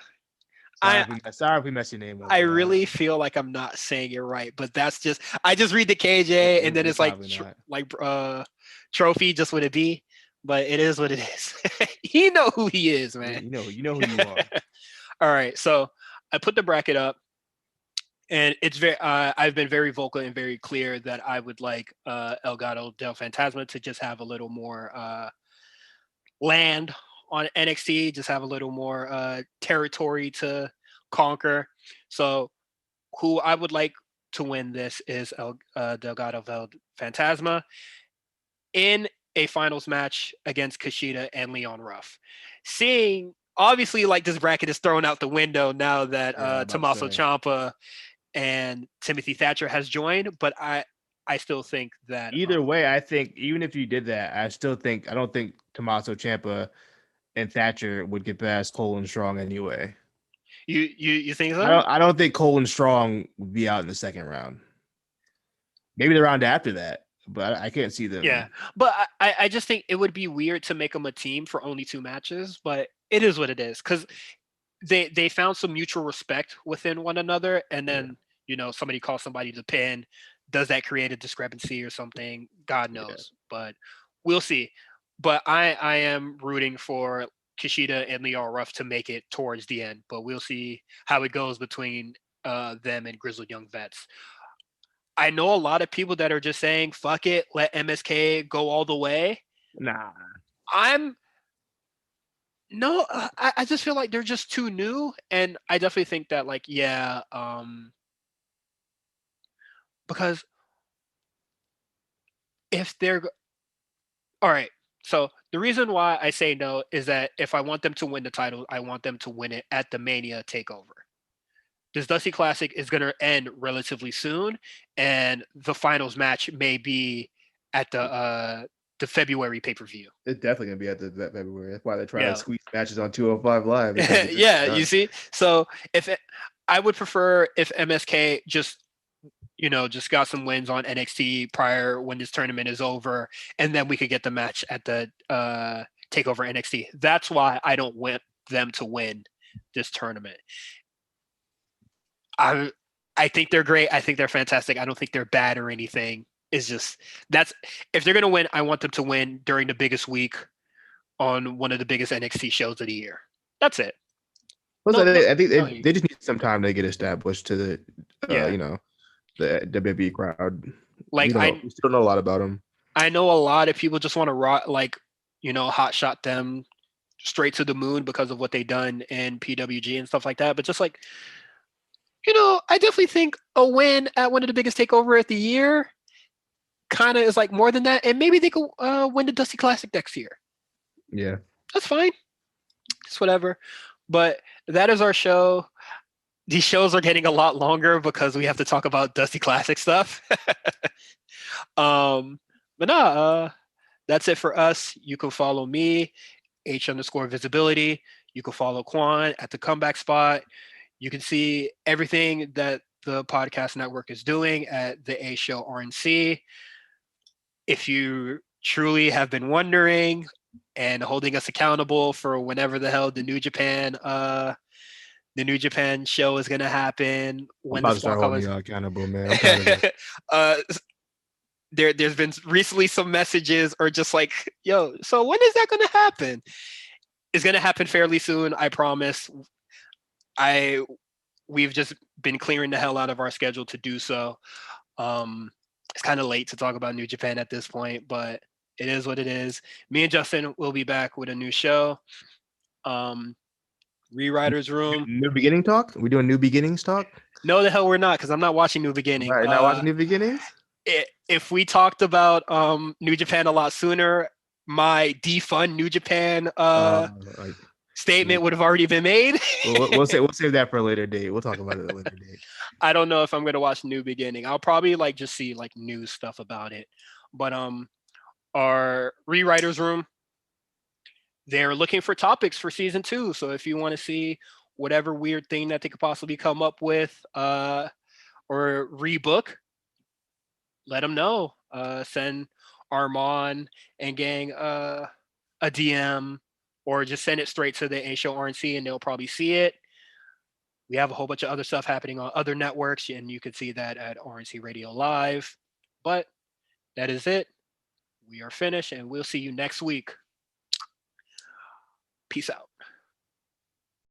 Sorry if we messed your name up. I really feel like I'm not saying it right, but that's just I just read the KJ and then it's like trophy just with a B, but it is what it is. You know who he is, man. You know who you are. All right, so I put the bracket up, and it's very I've been very vocal and very clear that I would like El Gato del Fantasma to just have a little more land on NXT, just have a little more territory to conquer. So who I would like to win this is Delgado del Fantasma in a finals match against Kushida and Leon Ruff. Seeing, obviously, like this bracket is thrown out the window now that Tommaso Ciampa and Timothy Thatcher has joined, but I still think that either way, I think even if you did that, I don't think Tommaso Ciampa and Thatcher would get past Cole and Strong anyway. You think so? I don't think Cole and Strong would be out in the second round. Maybe the round after that, but I can't see them. Yeah, but I just think it would be weird to make them a team for only 2 matches, but it is what it is, because they found some mutual respect within one another, and then somebody calls somebody to pin. Does that create a discrepancy or something? God knows, but we'll see. But I am rooting for Kushida and Leon Ruff to make it towards the end, but we'll see how it goes between them and Grizzled Young Vets. I know a lot of people that are just saying, fuck it, let MSK go all the way. Nah. I just feel like they're just too new, and I definitely think that because if they're all right, so the reason why I say no is that if I want them to win the title, I want them to win it at the Mania Takeover. This Dusty Classic is going to end relatively soon, and the finals match may be at the February pay-per-view. It's definitely going to be at the February. That's why they're trying to squeeze matches on 205 Live. Yeah, you see? So I would prefer if MSK just just got some wins on NXT prior when this tournament is over, and then we could get the match at the Takeover NXT. That's why I don't want them to win this tournament. I think they're great. I think they're fantastic. I don't think they're bad or anything. It's just if they're gonna win, I want them to win during the biggest week on one of the biggest NXT shows of the year. That's it. I think they just need some time to get established to the the WWE crowd. We still don't know a lot about them. I know a lot of people just want to hot shot them straight to the moon because of what they've done in PWG and stuff like that. But just I definitely think a win at one of the biggest takeover of the year kind of is more than that. And maybe they could win the Dusty Classic next year. Yeah. That's fine. It's whatever. But that is our show. These shows are getting a lot longer because we have to talk about Dusty Classic stuff. That's it for us. You can follow me, H_visibility. You can follow Quan at the comeback spot. You can see everything that the podcast network is doing at the A Show RNC. If you truly have been wondering and holding us accountable for whenever the hell the New Japan show is gonna happen, when the start holding you accountable, man. I'm tired of it. There's been recently some messages or just yo, so when is that gonna happen? It's gonna happen fairly soon, I promise. We've just been clearing the hell out of our schedule to do so. It's kind of late to talk about New Japan at this point, but it is what it is. Me and Justin will be back with a new show. Rewriters Room. New Beginning talk? Are we doing New Beginnings talk? No, the hell we're not, because I'm not watching New Beginning. All right, not watching New Beginnings? If we talked about New Japan a lot sooner, my defund New Japan statement would have already been made. we'll save that for a later date. We'll talk about it at a later date. I don't know if I'm going to watch New Beginning. I'll probably just see news stuff about it. But our Rewriters Room, they're looking for topics for season 2. So if you want to see whatever weird thing that they could possibly come up with or rebook, let them know. Send Armand and gang a DM, or just send it straight to the A Show RNC and they'll probably see it. We have a whole bunch of other stuff happening on other networks, and you can see that at RNC Radio Live. But that is it. We are finished, and we'll see you next week. Peace out.